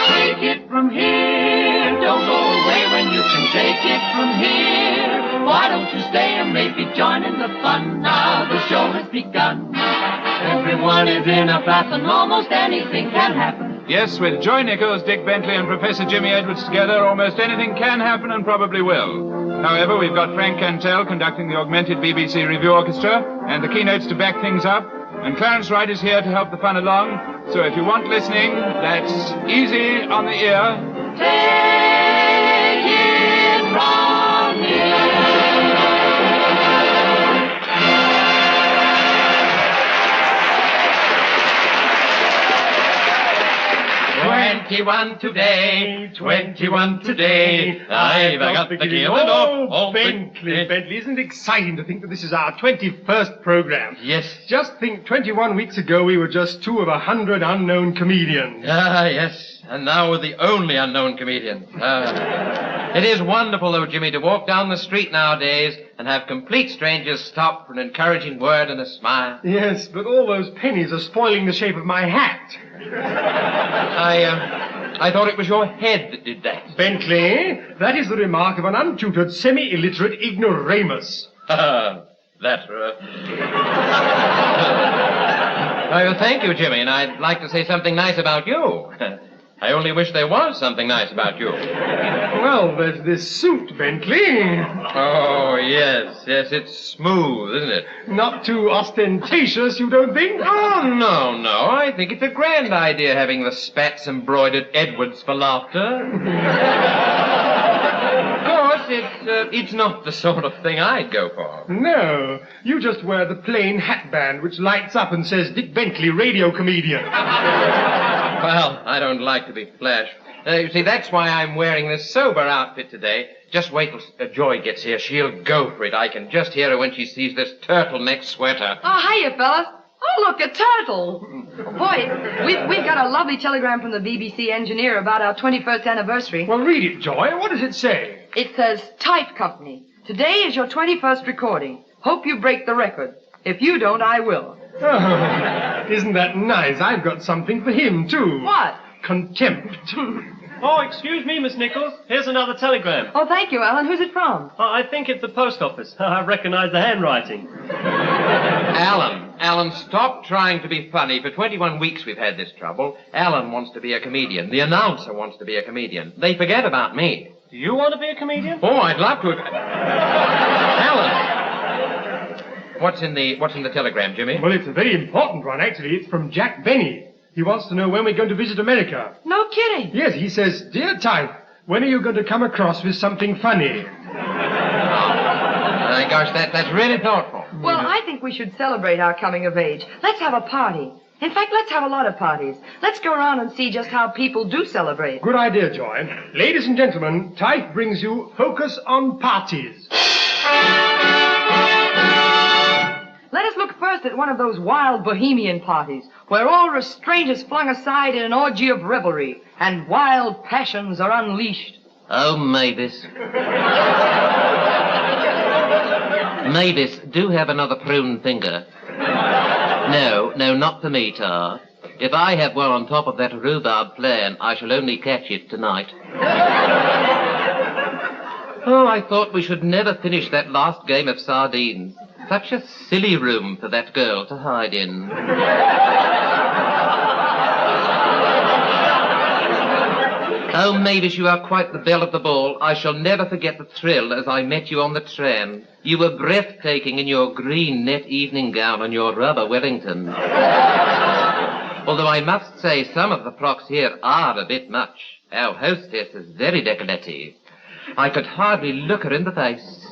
Take it from here, don't go away when you can take it from here. Why don't you stay and maybe join in the fun? Now the show has begun. Everyone is in a bath and almost anything can happen. Yes, with Joy Nichols, Dick Bentley, and Professor Jimmy Edwards together, almost anything can happen and probably will. However, we've got Frank Cantell conducting the augmented BBC Review Orchestra and the keynotes to back things up, and Clarence Wright is here to help the fun along. So if you want listening, that's easy on the ear. Take it from here. 21 today, 21 today, I've got the key. Oh, Bentley, isn't it exciting to think that this is our 21st program? Yes. Just think, 21 weeks ago we were just 2 of 100 unknown comedians. Ah, yes. And now we're the only unknown comedians. It is wonderful, though, Jimmy, to walk down the street nowadays and have complete strangers stop for an encouraging word and a smile. Yes, but all those pennies are spoiling the shape of my hat. I thought it was your head that did that. Bentley, that is the remark of an untutored, semi-illiterate ignoramus. Well, thank you, Jimmy, and I'd like to say something nice about you. I only wish there was something nice about you. Well, there's this suit, Bentley. Oh, yes, it's smooth, isn't it? Not too ostentatious, you don't think? Oh, no, I think it's a grand idea having the spats embroidered Edwards for laughter. Of course, it's not the sort of thing I'd go for. No, you just wear the plain hat band which lights up and says Dick Bentley, radio comedian. Well, I don't like to be flash. You see, that's why I'm wearing this sober outfit today. Just wait till Joy gets here. She'll go for it. I can just hear her when she sees this turtleneck sweater. Oh, hiya, fellas. Oh, look, a turtle. Boy, we've got a lovely telegram from the BBC engineer about our 21st anniversary. Well, read it, Joy. What does it say? It says, TIFE Company, today is your 21st recording. Hope you break the record. If you don't, I will. Oh, isn't that nice? I've got something for him, too. What? Contempt. Oh, excuse me, Miss Nichols. Here's another telegram. Oh, thank you, Alan. Who's it from? I think it's the post office. I recognize the handwriting. Alan, stop trying to be funny. For 21 weeks we've had this trouble. Alan wants to be a comedian. The announcer wants to be a comedian. They forget about me. Do you want to be a comedian? Oh, I'd love to. Alan! What's in the telegram, Jimmy? Well, it's a very important one, actually. It's from Jack Benny. He wants to know when we're going to visit America. No kidding. Yes, he says, Dear Type, when are you going to come across with something funny? Gosh, that's really thoughtful. Well, I think we should celebrate our coming of age. Let's have a party. In fact, let's have a lot of parties. Let's go around and see just how people do celebrate. Good idea, Joy. Ladies and gentlemen, Type brings you Focus on Parties. Let us look first at one of those wild bohemian parties, where all restraint is flung aside in an orgy of revelry, and wild passions are unleashed. Oh, Mavis. Mavis, do have another prune finger. No, not for me, Tar. If I have one on top of that rhubarb plan, I shall only catch it tonight. Oh, I thought we should never finish that last game of sardines. Such a silly room for that girl to hide in. Oh, Mavis, you are quite the belle of the ball. I shall never forget the thrill as I met you on the tram. You were breathtaking in your green net evening gown and your rubber Wellington. Although I must say some of the frocks here are a bit much. Our hostess is very décolletée. I could hardly look her in the face.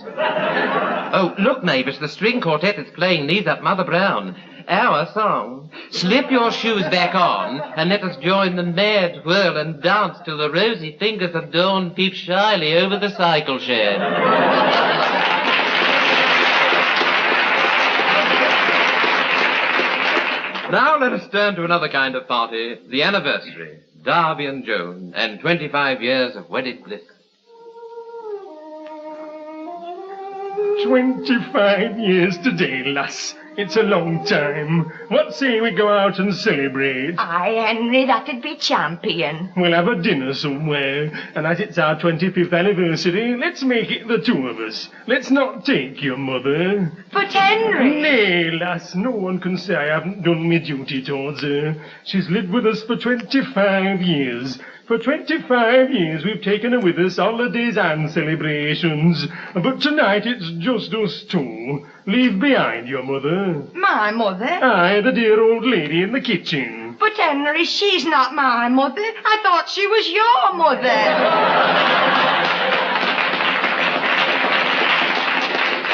Oh, look, Mavis, the string quartet is playing Knees Up Mother Brown. Our song. Slip your shoes back on and let us join the mad whirl and dance till the rosy fingers of dawn peep shyly over the cycle shed. Now let us turn to another kind of party, the anniversary. Darby and Joan, and 25 years of wedded bliss. 25 years today, lass. It's a long time. What say we go out and celebrate? Aye, Henry, that'd be champion. We'll have a dinner somewhere, and as it's our 25th anniversary, let's make it the two of us. Let's not take your mother. But Henry... Nay, lass, no one can say I haven't done my duty towards her. She's lived with us for 25 years. For 25 years we've taken her with us, holidays and celebrations. But tonight it's just us two. Leave behind your mother. My mother? Aye, the dear old lady in the kitchen. But Henry, she's not my mother. I thought she was your mother.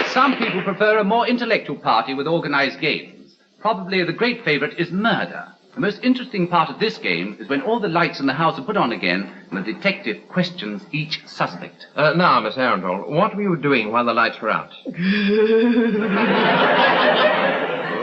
Some people prefer a more intellectual party with organized games. Probably the great favorite is murder. The most interesting part of this game is when all the lights in the house are put on again and the detective questions each suspect. Now, Miss Arundel, what were you doing while the lights were out?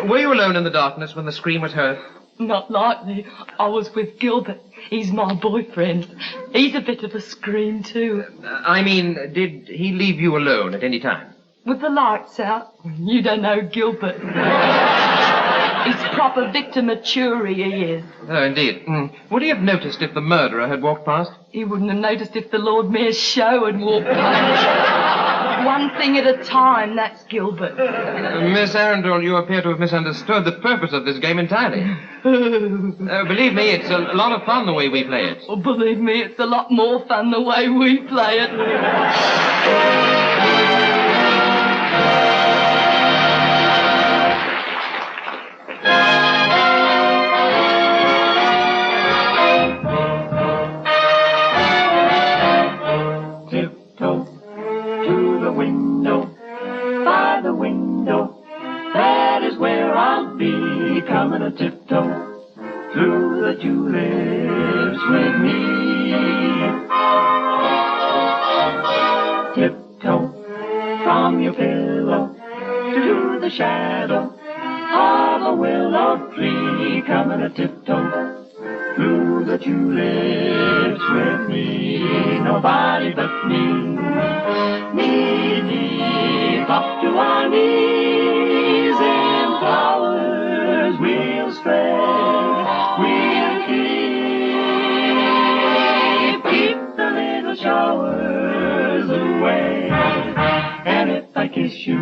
Were you alone in the darkness when the scream was heard? Not likely. I was with Gilbert. He's my boyfriend. He's a bit of a scream, too. I mean, did he leave you alone at any time? With the lights out? You don't know Gilbert. He's proper Victor Maturi, he is. Oh, indeed. Would he have noticed if the murderer had walked past? He wouldn't have noticed if the Lord Mayor's show had walked past. One thing at a time, that's Gilbert. Miss Arundel, you appear to have misunderstood the purpose of this game entirely. Believe me, it's a lot of fun the way we play it. Oh, believe me, it's a lot more fun the way we play it. Coming a tiptoe through the tulips with me. Tiptoe from your pillow to the shadow of a willow tree. Coming a tiptoe through the tulips with me. Nobody but me. Knee deep up to our knees in flowers. We'll stray, we'll keep the little showers away. And if I kiss you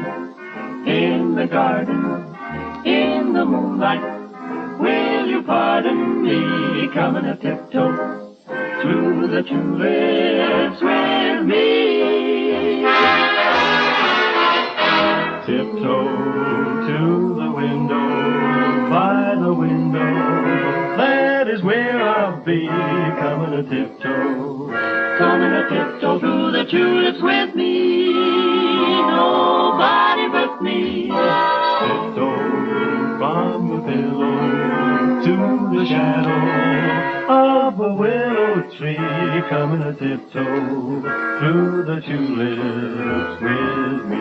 in the garden, in the moonlight, will you pardon me? Coming a tiptoe through the tulips with me. Tiptoe to the window, by the window, that is where I'll be. Coming a tiptoe through the tulips with me. Nobody but me. Tiptoe from the pillow to the shadow of a willow tree. Coming a tiptoe through the tulips with me.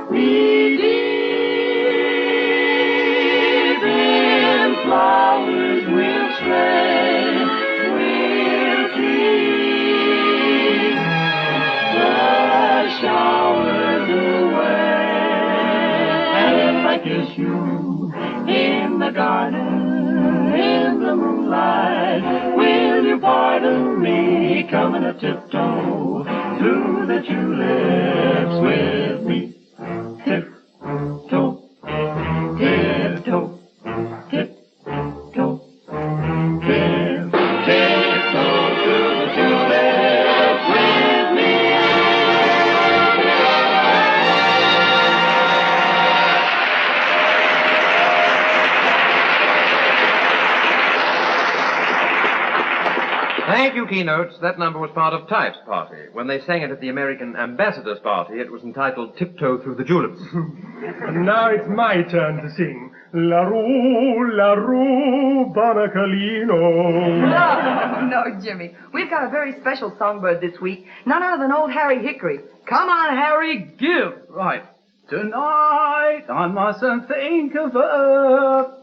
We deep in flowers we'll stray, we'll keep the showers away. And if I kiss you in the garden, in the moonlight, will you pardon me? Coming a tiptoe through the tulips with me. Tiptoe, tiptoe, tiptoe, tiptoe through the tulips with me. Thank you, Keynotes. That number was part of TIFE's party. When they sang it at the American ambassador's party, it was entitled Tiptoe Through the Tulips. And now it's my turn to sing. La Rue, Bonacalino. No, Jimmy. We've got a very special songbird this week. None other than old Harry Hickory. Come on, Harry, give. Right. Tonight I mustn't think of her.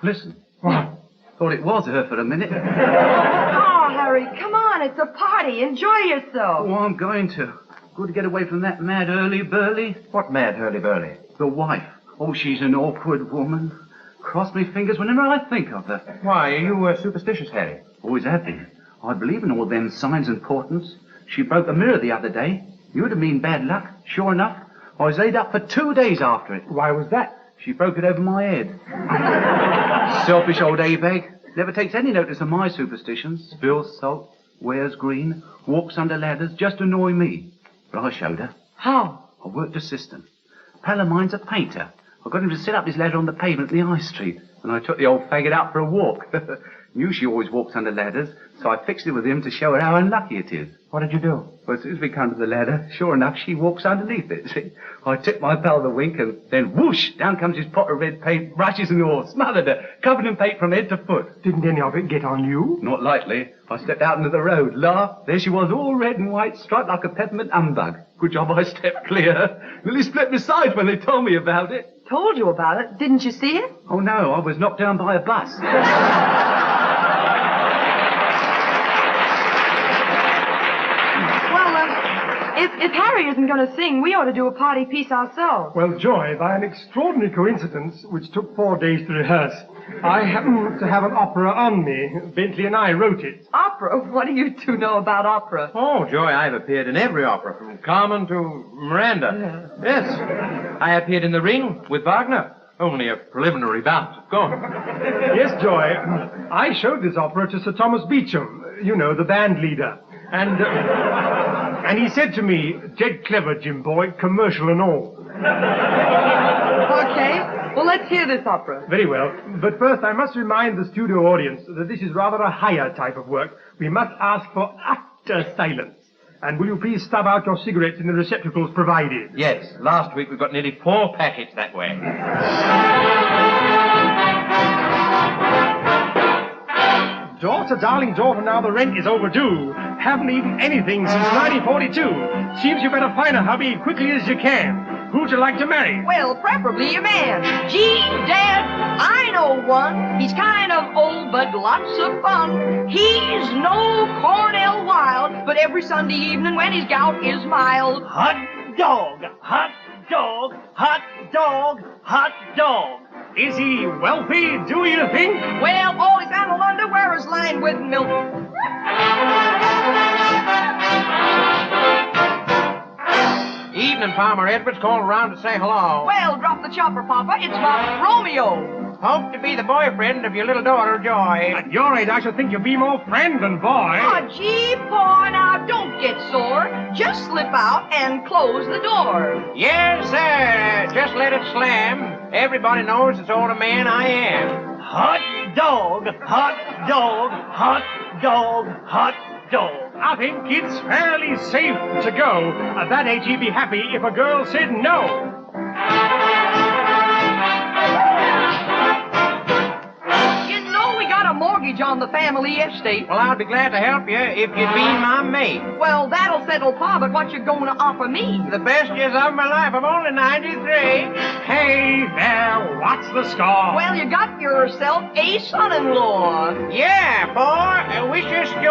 Listen. What? Thought it was her for a minute. Oh, Harry, come on. It's a party. Enjoy yourself. Oh, I'm going to. Good to get away from that mad hurly-burly. What mad hurly-burly? The wife. Oh, she's an awkward woman. Cross me fingers whenever I think of her. Why, are you superstitious, Harry? Always have been. I believe in all them signs and portents. She broke a mirror the other day. You would have mean bad luck. Sure enough, I was laid up for 2 days after it. Why was that? She broke it over my head. Selfish old A-bag. Never takes any notice of my superstitions. Spills salt, wears green, walks under ladders, just to annoy me. But I showed her. How? I worked a system. A pal of mine's a painter. I got him to set up his ladder on the pavement in the high street, and I took the old faggot out for a walk. Knew she always walks under ladders, so I fixed it with him to show her how unlucky it is. What did you do? Well, as soon as we come to the ladder, sure enough, she walks underneath it, see? I tipped my pal the wink, and then whoosh, down comes his pot of red paint, brushes and all, smothered her, covered in paint from head to foot. Didn't any of it get on you? Not likely. I stepped out into the road, laughed, there she was, all red and white, striped like a peppermint humbug. Good job I stepped clear. Nearly split my sides when they told me about it. Told you about it. Didn't you see it? Oh, no, I was knocked down by a bus. If Harry isn't going to sing, we ought to do a party piece ourselves. Well, Joy, by an extraordinary coincidence, which took 4 days to rehearse, I happen to have an opera on me. Bentley and I wrote it. Opera? What do you two know about opera? Oh, Joy, I've appeared in every opera, from Carmen to Miranda. Yeah. Yes. I appeared in The Ring with Wagner. Only a preliminary bout. Go on. Yes, Joy. I showed this opera to Sir Thomas Beecham, you know, the band leader. And he said to me, "Dead clever, Jim boy, commercial and all." Okay. Well, let's hear this opera. Very well. But first, I must remind the studio audience that this is rather a higher type of work. We must ask for utter silence. And will you please stub out your cigarettes in the receptacles provided? Yes, last week we got nearly 4 packets that way. Daughter, darling daughter, now the rent is overdue. Haven't eaten anything since 1942. Seems you better find a hubby quickly as you can. Who'd you like to marry? Well, preferably a man. Gee, Dad, I know one. He's kind of old, but lots of fun. He's no Cornell Wild, but every Sunday evening when his gout is mild. Hot dog, hot dog, hot dog, hot dog. Is he wealthy, do you think? Well, all his animal underwear is lined with milk. Evening, Farmer Edwards, calling around to say hello. Well, drop the chopper, Papa. It's my Romeo. Hope to be the boyfriend of your little daughter, Joy. At your age, I should think you'd be more friend than boy. Oh, gee, boy, now don't get sore. Just slip out and close the door. Yes, sir. Just let it slam. Everybody knows it's all the man I am. Hot dog, hot dog, hot dog, hot dog. I think it's fairly safe to go. At that age, he'd be happy if a girl said no. You know we got a mortgage on the family estate. Well, I'll be glad to help you if you'd be my mate. Well, that'll settle Pa, but what you gonna offer me? The best years of my life. I'm only 93. Hey there, what's the score? Well, you got yourself a son-in-law. Yeah, boy. Wish us joy.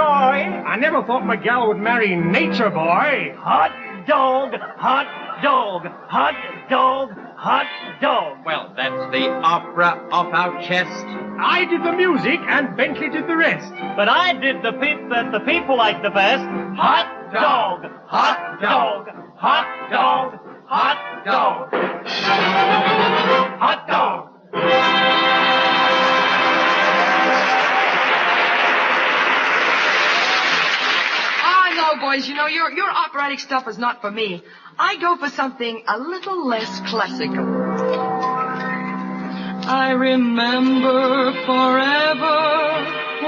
I never thought my gal would marry nature, boy. Hot dog, hot dog, hot dog, hot dog. Well, that's the opera off our chest. I did the music and Bentley did the rest. But I did the peep that the people like the best. Hot dog, hot dog, hot dog, hot dog. Hot dog. Boys, you know, your operatic stuff is not for me. I go for something a little less classical. I remember forever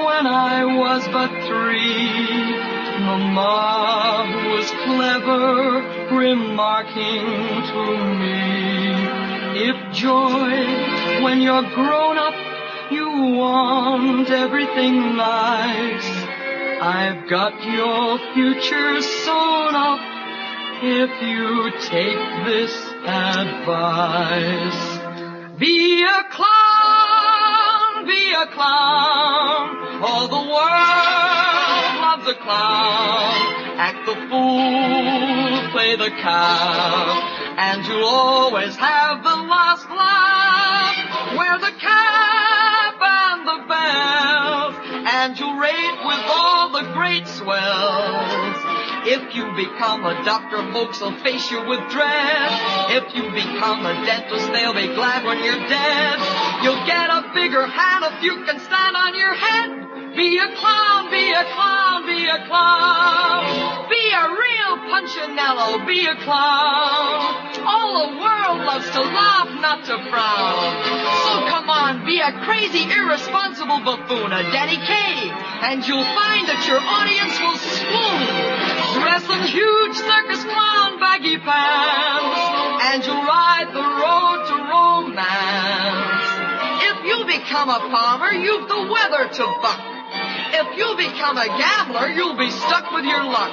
when I was but 3. Mama was clever, remarking to me, if Joy, when you're grown up, you want everything nice, I've got your future sewn up if you take this advice. Be a clown, all the world loves a clown. Act the fool, play the cow, and you'll always have the last laugh. Wear the cap and the bells, and you'll rate with all the great swells. If you become a doctor, folks will face you with dread. If you become a dentist, they'll be glad when you're dead. You'll get a bigger hand if you can stand on your head. Be a clown, be a clown, be a clown. Be a real punchinello, be a clown. All the world loves to laugh, not to frown. So come on, be a crazy, irresponsible buffoon, a Danny Kaye, and you'll find that your audience will swoon. Dress in huge circus clown baggy pants, and you'll ride the road to romance. If you become a palmer, you've the weather to buck. If you become a gambler, you'll be stuck with your luck.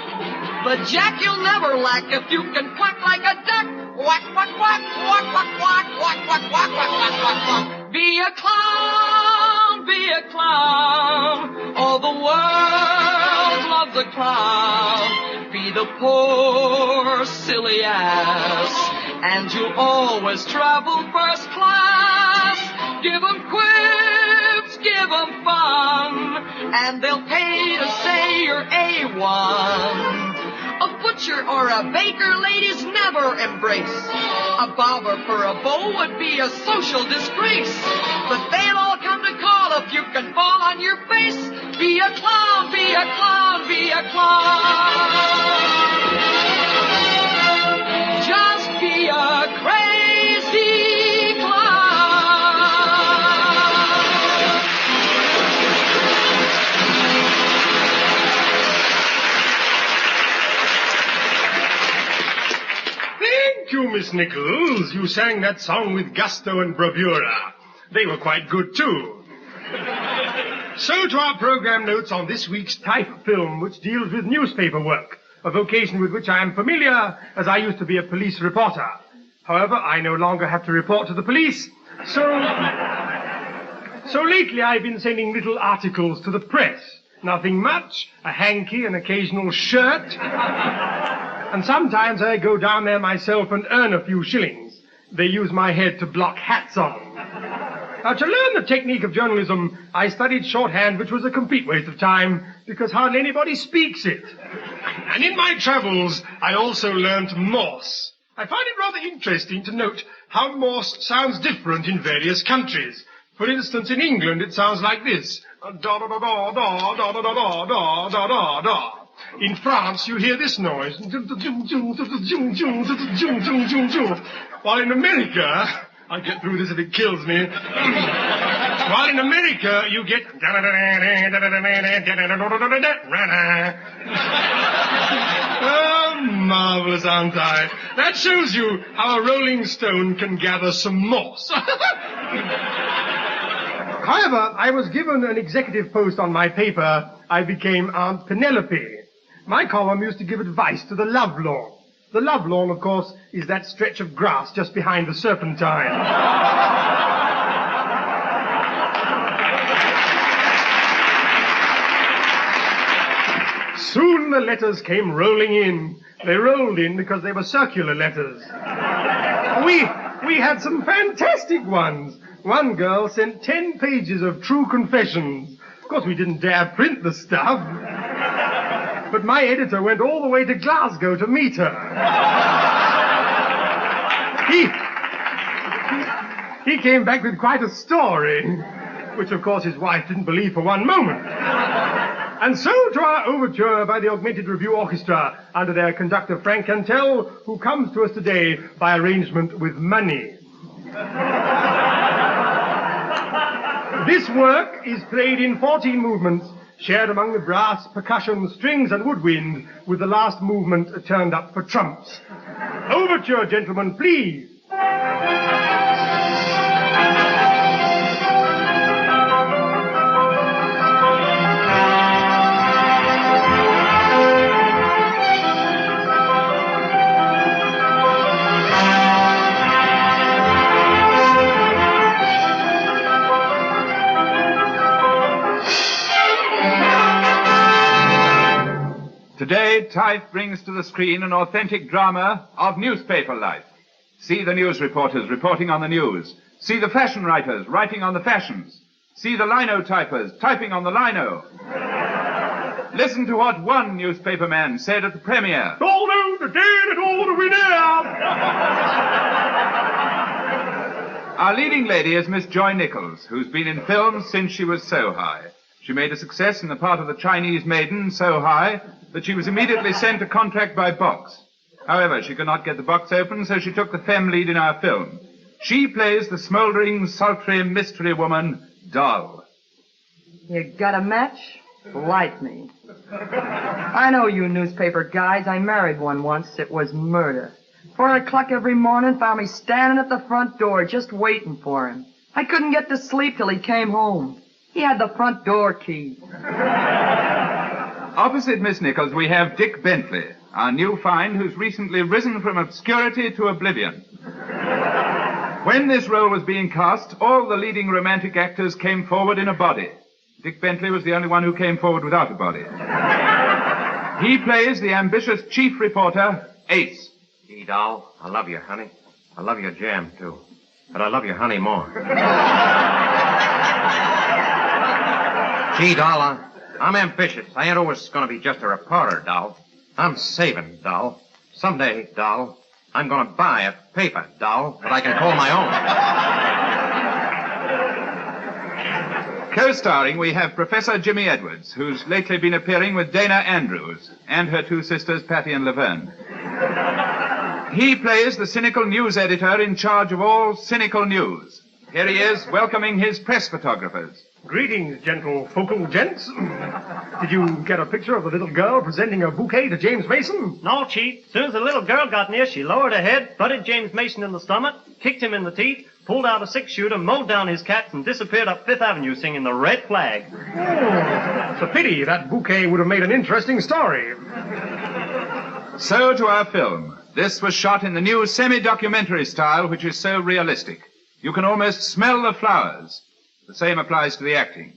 But Jack, you'll never lack if you can quack like a duck. Quack, quack, quack, quack, quack, quack, quack, quack, quack, quack, quack, quack, quack. Be a clown, be a clown. All the world loves a clown. Be the poor, silly ass, and you'll always travel first class. Give 'em quips, give 'em fun, and they'll pay to say you're A1. A butcher or a baker ladies never embrace. A barber for a beau would be a social disgrace. But they'll all come to call if you can fall on your face. Be a clown, be a clown, be a clown. Just be a crazy clown. Thank you, Miss Nichols. You sang that song with gusto and bravura. They were quite good, too. So to our program notes on this week's TIFE film, which deals with newspaper work, a vocation with which I am familiar, as I used to be a police reporter. However, I no longer have to report to the police, so lately I've been sending little articles to the press. Nothing much, a hanky, an occasional shirt, and sometimes I go down there myself and earn a few shillings. They use my head to block hats on. Now, to learn the technique of journalism, I studied shorthand, which was a complete waste of time, because hardly anybody speaks it. And in my travels, I also learnt Morse. I find it rather interesting to note how Morse sounds different in various countries. For instance, in England, it sounds like this. Da-da-da-da-da-da-da-da-da-da-da-da. In France, you hear this noise. While in America... I'll get through this if it kills me. While in America, you get... Oh, marvelous, aren't I? That shows you how a rolling stone can gather some moss. However, I was given an executive post on my paper. I became Aunt Penelope. My column used to give advice to the lovelorn. The lovelorn, of course, is that stretch of grass just behind the Serpentine. Soon the letters came rolling in. They rolled in because they were circular letters. We had some fantastic ones. One girl sent 10 pages of true confessions. Of course, we didn't dare print the stuff. But my editor went all the way to Glasgow to meet her. He came back with quite a story, which, of course, his wife didn't believe for one moment. And so to our overture by the Augmented Review Orchestra under their conductor, Frank Cantell, who comes to us today by arrangement with money. This work is played in 14 movements, shared among the brass, percussion, strings, and woodwind, with the last movement turned up for trumps. Overture, gentlemen, please. Today, TIFE brings to the screen an authentic drama of newspaper life. See the news reporters reporting on the news. See the fashion writers writing on the fashions. See the linotypers typing on the lino. Listen to what one newspaper man said at the premiere. All over the dead and all the way down. Our leading lady is Miss Joy Nichols, who's been in films since she was so high. She made a success in the part of the Chinese maiden so high that she was immediately sent a contract by box. However, she could not get the box open, so she took the femme lead in our film. She plays the smouldering, sultry mystery woman, Doll. You got a match? Light me. I know you newspaper guys. I married one once. It was murder. 4 o'clock every morning found me standing at the front door just waiting for him. I couldn't get to sleep till he came home. He had the front door key. Opposite Miss Nichols, we have Dick Bentley, our new find who's recently risen from obscurity to oblivion. When this role was being cast, all the leading romantic actors came forward in a body. Dick Bentley was the only one who came forward without a body. He plays the ambitious chief reporter, Ace. Gee, doll, I love you, honey. I love your jam, too. But I love your honey more. Gee, doll, I'm ambitious. I ain't always going to be just a reporter, doll. I'm saving, doll. Someday, doll, I'm going to buy a paper, doll, that I can call my own. Co-starring, we have Professor Jimmy Edwards, who's lately been appearing with Dana Andrews and her 2 sisters, Patty and Laverne. He plays the cynical news editor in charge of all cynical news. Here he is, welcoming his press photographers. Greetings, gentle focal gents. Did you get a picture of the little girl presenting a bouquet to James Mason? No, Chief. As soon as the little girl got near, she lowered her head, butted James Mason in the stomach, kicked him in the teeth, pulled out a 6-shooter, mowed down his cats, and disappeared up Fifth Avenue singing the Red Flag. Oh, it's a pity. That bouquet would have made an interesting story. So to our film. This was shot in the new semi-documentary style, which is so realistic. You can almost smell the flowers. The same applies to the acting.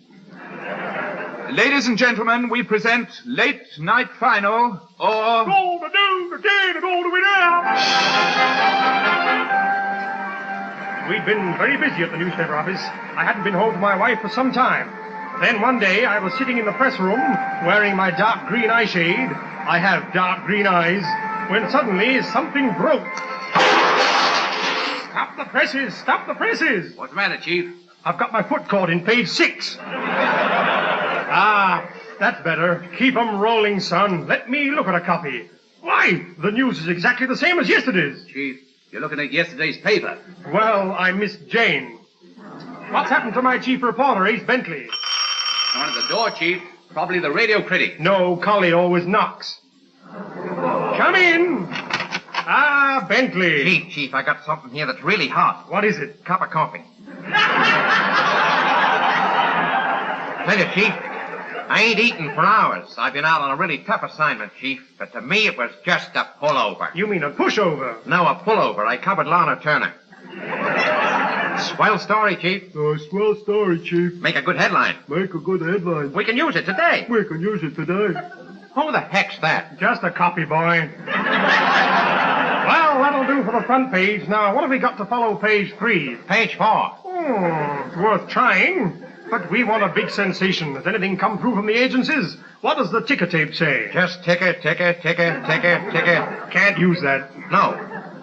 Ladies and gentlemen, we present Late Night Final, or... All the news, the dead, and all the way down. We'd been very busy at the newspaper office. I hadn't been home to my wife for some time. Then one day, I was sitting in the press room, wearing my dark green eye shade. I have dark green eyes. When suddenly, something broke. Stop the presses! Stop the presses! What's the matter, Chief? I've got my foot caught in page 6. Ah, that's better. Keep 'em rolling, son. Let me look at a copy. Why, the news is exactly the same as yesterday's. Chief, you're looking at yesterday's paper. Well, I missed Jane. What's happened to my chief reporter, Ace Bentley? Someone at the door, Chief. Probably the radio critic. No, Collie always knocks. Come in. Ah, Bentley. Chief, I got something here that's really hot. What is it? Cup of coffee. Tell you, Chief, I ain't eaten for hours. I've been out on a really tough assignment, Chief, but to me it was just a pullover. You mean a pushover? No, a pullover. I covered Lana Turner. Swell story, Chief. Oh, swell story, Chief. Make a good headline. Make a good headline. We can use it today. We can use it today. Who the heck's that? Just a copy boy. Well, that'll do for the front page. Now, what have we got to follow page 3? Page 4. It's worth trying. But we want a big sensation. Has anything come through from the agencies? What does the ticker tape say? Just ticker. Can't use that. No.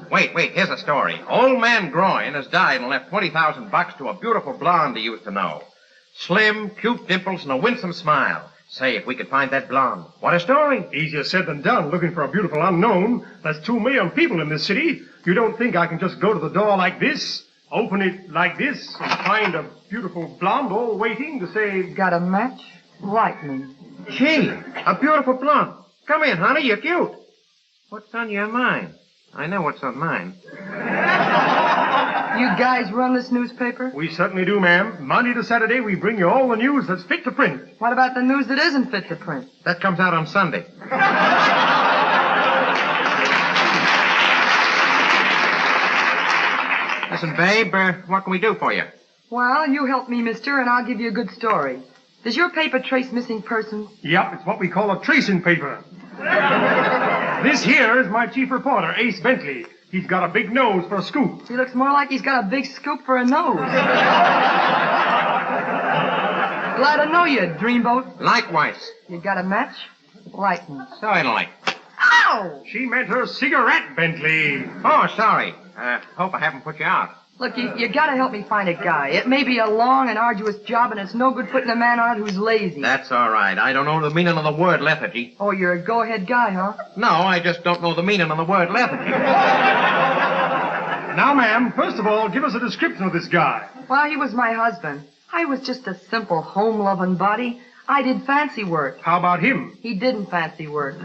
Wait, here's a story. Old man Groin has died and left $20,000 to a beautiful blonde he used to know. Slim, cute dimples, and a winsome smile. Say, if we could find that blonde. What a story. Easier said than done, looking for a beautiful unknown. There's 2 million people in this city. You don't think I can just go to the door like this, open it like this, and find a beautiful blonde all waiting to say... Got a match? Light me. Gee, a beautiful blonde. Come in, honey, you're cute. What's on your mind? I know what's on mine. You guys run this newspaper? We certainly do, ma'am. Monday to Saturday, we bring you all the news that's fit to print. What about the news that isn't fit to print? That comes out on Sunday. Listen, babe, what can we do for you? Well, you help me, mister, and I'll give you a good story. Does your paper trace missing persons? Yep, it's what we call a tracing paper. This here is my chief reporter, Ace Bentley. He's got a big nose for a scoop. He looks more like he's got a big scoop for a nose. Glad to know you, dreamboat. Likewise. You got a match? Light me. Certainly. Ow! She meant her cigarette, Bentley. Oh, sorry. Hope I haven't put you out. Look, you gotta help me find a guy. It may be a long and arduous job, and it's no good putting a man on it who's lazy. That's all right. I don't know the meaning of the word lethargy. Oh, you're a go-ahead guy, huh? No, I just don't know the meaning of the word lethargy. Now, ma'am, first of all, give us a description of this guy. Well, he was my husband. I was just a simple home-loving body. I did fancy work. How about him? He didn't fancy work.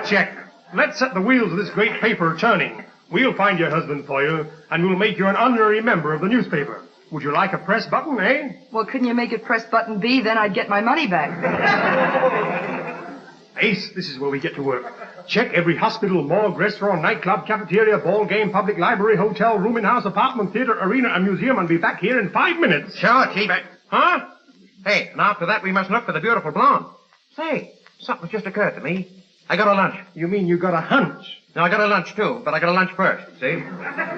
Check. Let's set the wheels of this great paper turning. We'll find your husband for you, and we'll make you an honorary member of the newspaper. Would you like a press button, eh? Well, couldn't you make it press button B? Then I'd get my money back. Ace, this is where we get to work. Check every hospital, morgue, restaurant, nightclub, cafeteria, ball game, public library, hotel, rooming house, apartment, theater, arena, and museum, and be back here in 5 minutes. Sure, Chief. Huh? Hey, and after that, we must look for the beautiful blonde. Say, something just occurred to me. I got a lunch. You mean you got a hunch? No, I got a lunch, too, but I got a lunch first, see?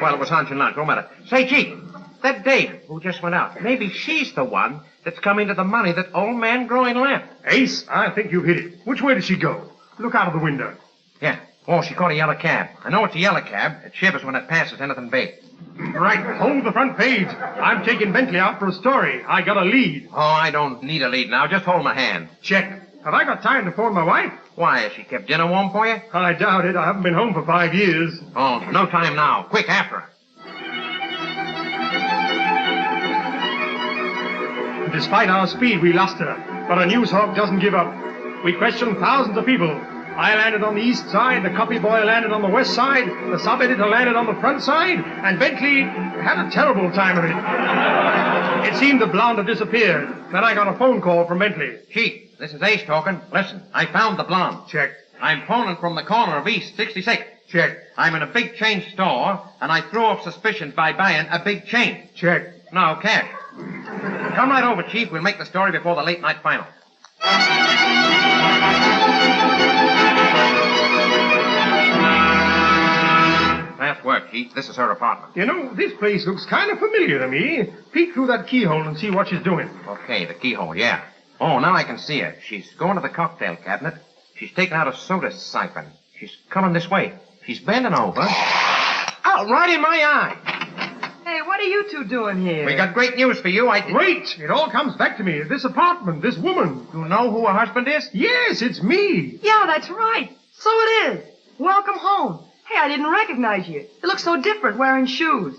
Well, it was hunch and lunch, don't matter. Say, Chief, that dame who just went out, maybe she's the one that's come into the money that old man Groin left. Ace, I think you've hit it. Which way did she go? Look out of the window. Yeah. Oh, she caught a yellow cab. I know it's a yellow cab. It shivers when it passes anything big. Right, hold the front page. I'm taking Bentley out for a story. I got a lead. Oh, I don't need a lead now. Just hold my hand. Check. Have I got time to phone my wife? Why, has she kept dinner warm for you? I doubt it. I haven't been home for 5 years. Oh, no time now. Quick, after her. Despite our speed, we lost her. But a news hawk doesn't give up. We questioned thousands of people. I landed on the east side, the copy boy landed on the west side, the sub-editor landed on the front side, and Bentley had a terrible time of it. It seemed the blonde had disappeared. Then I got a phone call from Bentley. Chief, this is Ace talking. Listen, I found the blonde. Check. I'm phoning from the corner of East 66th. Check. I'm in a big chain store, and I threw off suspicions by buying a big chain. Check. No, cash. Come right over, Chief. We'll make the story before the late night final. Fast work, Chief. This is her apartment. You know, this place looks kind of familiar to me. Peek through that keyhole and see what she's doing. Okay, the keyhole, yeah. Oh, now I can see her. She's going to the cocktail cabinet. She's taking out a soda siphon. She's coming this way. She's bending over. Oh, right in my eye. Hey, what are you two doing here? We got great news for you. Wait! It all comes back to me. This apartment, this woman. You know who her husband is? Yes, it's me. Yeah, that's right. So it is. Welcome home. Hey, I didn't recognize you. You look so different wearing shoes.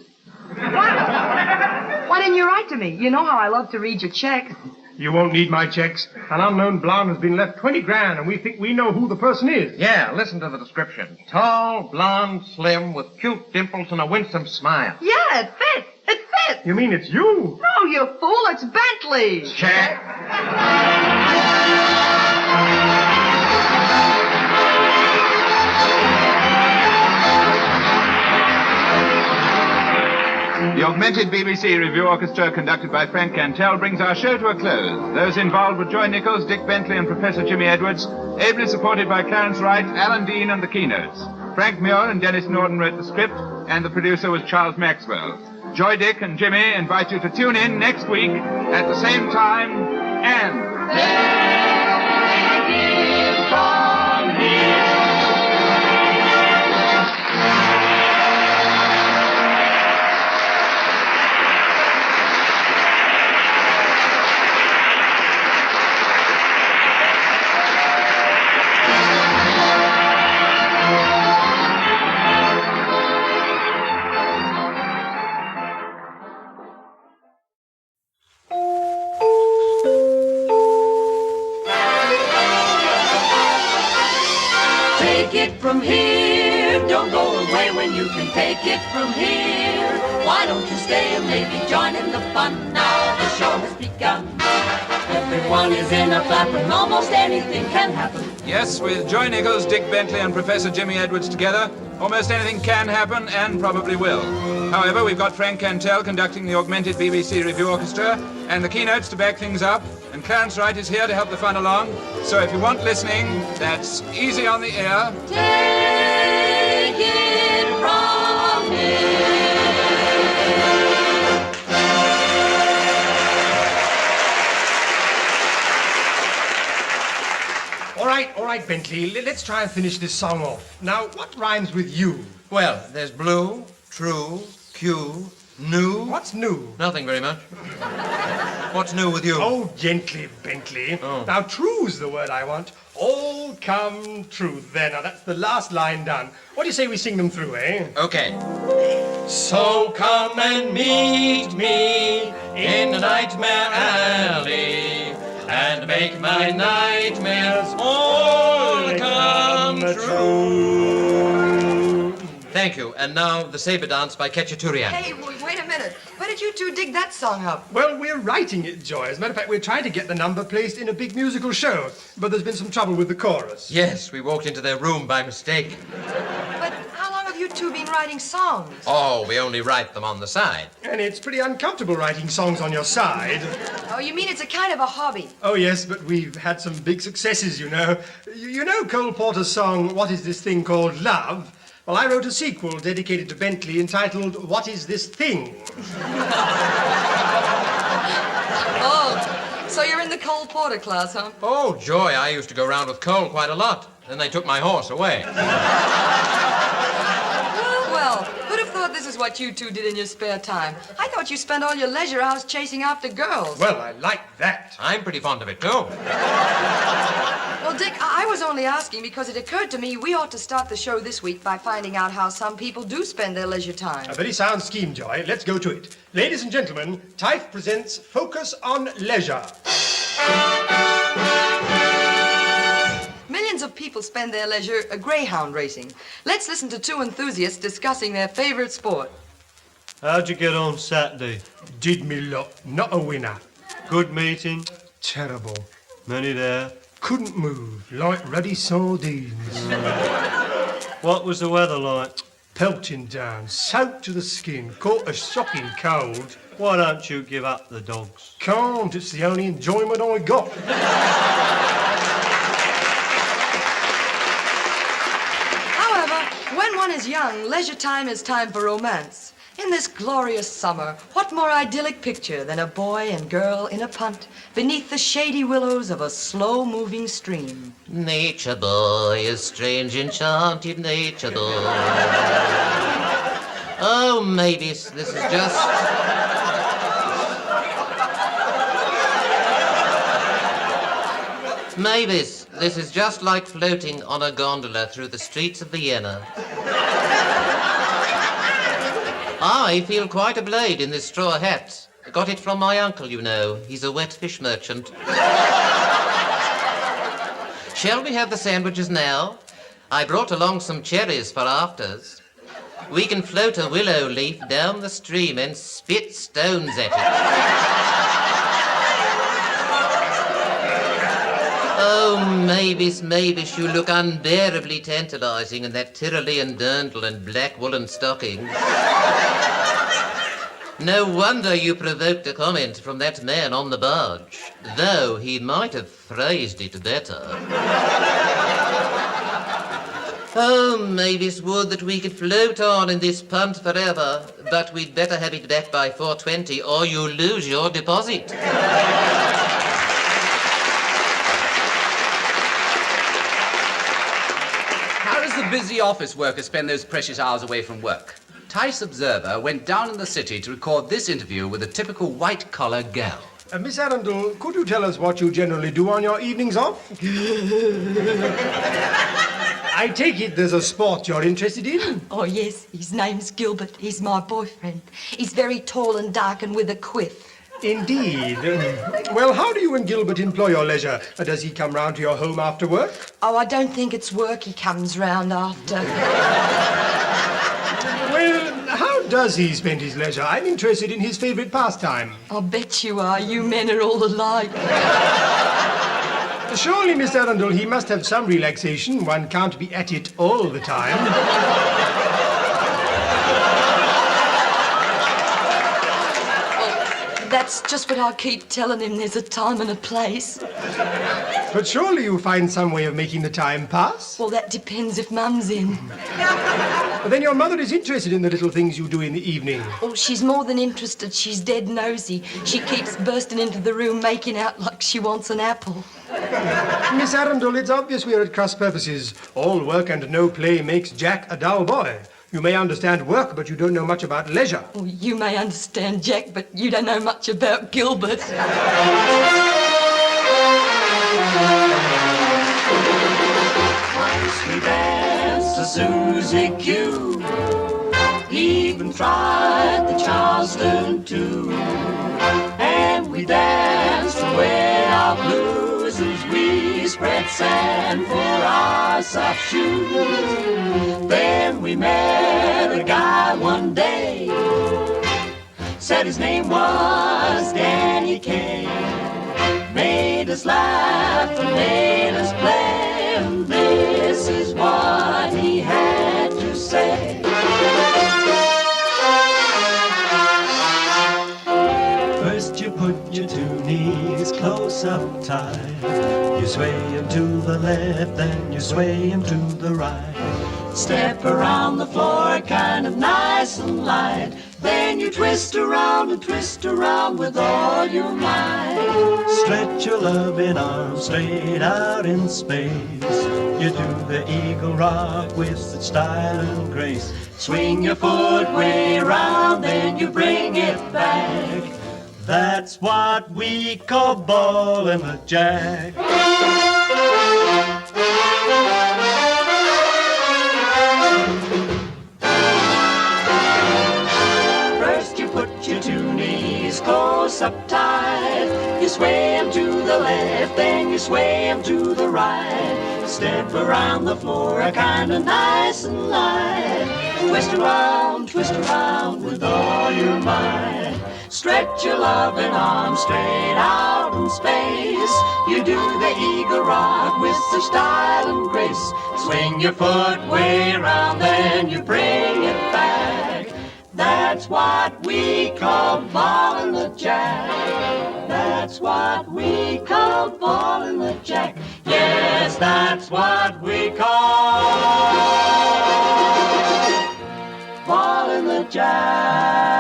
Why didn't you write to me? You know how I love to read your checks. You won't need my checks. An unknown blonde has been left 20 grand, and we think we know who the person is. Yeah, listen to the description. Tall, blonde, slim, with cute dimples and a winsome smile. Yeah, it fits. It fits. You mean it's you? No, you fool. It's Bentley. Check. The augmented BBC Review Orchestra, conducted by Frank Cantel, brings our show to a close. Those involved were Joy Nichols, Dick Bentley, and Professor Jimmy Edwards, ably supported by Clarence Wright, Alan Dean, and the keynotes. Frank Muir and Denis Norden wrote the script, and the producer was Charles Maxwell. Joy, Dick, and Jimmy invite you to tune in next week at the same time and... Take it from here, don't go away when you can take it from here. Why don't you stay and maybe join in the fun? Now the show has begun. Everyone is in a flap and almost anything can happen. Yes, with Joy Nichols, Dick Bentley, and Professor Jimmy Edwards together, Almost anything can happen and probably will. However, we've got Frank Cantel conducting the augmented BBC Review Orchestra and the keynotes to back things up, and Clarence Wright is here to help the fun along. So if you want listening, that's easy on the air. Take it from here. All right, Bentley, let's try and finish this song off. Now, what rhymes with you? Well, there's blue, true, Q, new. What's new? Nothing very much. What's new with you? Oh, gently, Bentley. Oh. Now, true's the word I want. All come true. There, now that's the last line done. What do you say we sing them through, eh? Okay. So come and meet me In the nightmare alley, and make my nightmares all come true. Thank you. And now the saber dance by Ketchaturian. Hey, wait a minute. Where did you two dig that song up? Well, we're writing it, Joy. As a matter of fact, we're trying to get the number placed in a big musical show, but there's been some trouble with the chorus. Yes, we walked into their room by mistake. But how long have you two been writing songs? Oh, we only write them on the side. And it's pretty uncomfortable writing songs on your side. Oh, you mean it's a kind of a hobby? Oh, yes, but we've had some big successes, you know. You know Cole Porter's song, What Is This Thing Called Love? Well, I wrote a sequel dedicated to Bentley entitled What Is This Thing? Oh, so you're in the Cole Porter class, huh? Oh, Joy, I used to go round with Cole quite a lot. Then they took my horse away. Well, who'd have thought this is what you two did in your spare time? I thought you spent all your leisure hours chasing after girls. Well, I like that. I'm pretty fond of it, too. Well, Dick, I was only asking because it occurred to me we ought to start the show this week by finding out how some people do spend their leisure time. A very sound scheme, Joy. Let's go to it. Ladies and gentlemen, TIFE presents Focus on Leisure. Millions of people spend their leisure greyhound racing. Let's listen to two enthusiasts discussing their favorite sport. How'd you get on Saturday? Did me lot. Not a winner. Good meeting? Terrible. Many there? Couldn't move. Like ruddy sardines. What was the weather like? Pelting down. Soaked to the skin. Caught a shocking cold. Why don't you give up the dogs? Can't. It's the only enjoyment I got. However, when one is young, leisure time is time for romance. In this glorious summer, what more idyllic picture than a boy and girl in a punt beneath the shady willows of a slow-moving stream? Nature boy, a strange enchanted nature boy. Oh, maybe this is just... Maybe this is just like floating on a gondola through the streets of Vienna. I feel quite a blade in this straw hat. Got it from my uncle, you know. He's a wet fish merchant. Shall we have the sandwiches now? I brought along some cherries for afters. We can float a willow leaf down the stream and spit stones at it. Oh, Mavis, you look unbearably tantalizing in that Tyrolean dirndl and black woolen stockings. No wonder you provoked a comment from that man on the barge, though he might have phrased it better. Oh, Mavis, would that we could float on in this punt forever, but we'd better have it back by 4:20 or you lose your deposit. How does the busy office worker spend those precious hours away from work? TIFE's Observer went down in the city to record this interview with a typical white-collar girl. Miss Arundel, could you tell us what you generally do on your evenings off? I take it there's a sport you're interested in? Oh, yes. His name's Gilbert. He's my boyfriend. He's very tall and dark and with a quiff. Indeed. Well, how do you and Gilbert employ your leisure? Does he come round to your home after work? Oh, I don't think it's work he comes round after. Well, how does he spend his leisure? I'm interested in his favourite pastime. I bet you are. You men are all alike. Surely, Miss Arundel, he must have some relaxation. One can't be at it all the time. That's just what I keep telling him. There's a time and a place. But surely you'll find some way of making the time pass. Well, that depends if Mum's in. But then your mother is interested in the little things you do in the evening. Oh, she's more than interested. She's dead nosy. She keeps bursting into the room, making out like she wants an apple. Miss Arundel, it's obvious we're at cross purposes. All work and no play makes Jack a dull boy. You may understand work, but you don't know much about leisure. Well, you may understand Jack, but you don't know much about Gilbert. Once we danced to Susie Q. Even tried the Charleston too. And we danced away our blues as we spread sand for our soft shoes. Then we met a guy one day. Said his name was Danny Kaye. Made us laugh and made us play. And this is what he had to say. First you put your two knees close up tight. You sway him to the left, then you sway him to the right. Step around the floor kind of nice and light. Then you twist around and twist around with all your might. Stretch your loving arms straight out in space. You do the eagle rock with such style and grace. Swing your foot way around, then you bring it back. That's what we call ballin' the jack. First you put your two knees close up tight. You sway 'em to the left, then you sway 'em to the right. Step around the floor kinda nice and light. Twist around with all your might. Stretch your loving arms straight out in space. You do the eagle rock with such style and grace. Swing your foot way around, then you bring it back. That's what we call ballin' the jack. That's what we call ballin' the jack. Yes, that's what we call ballin' the jack.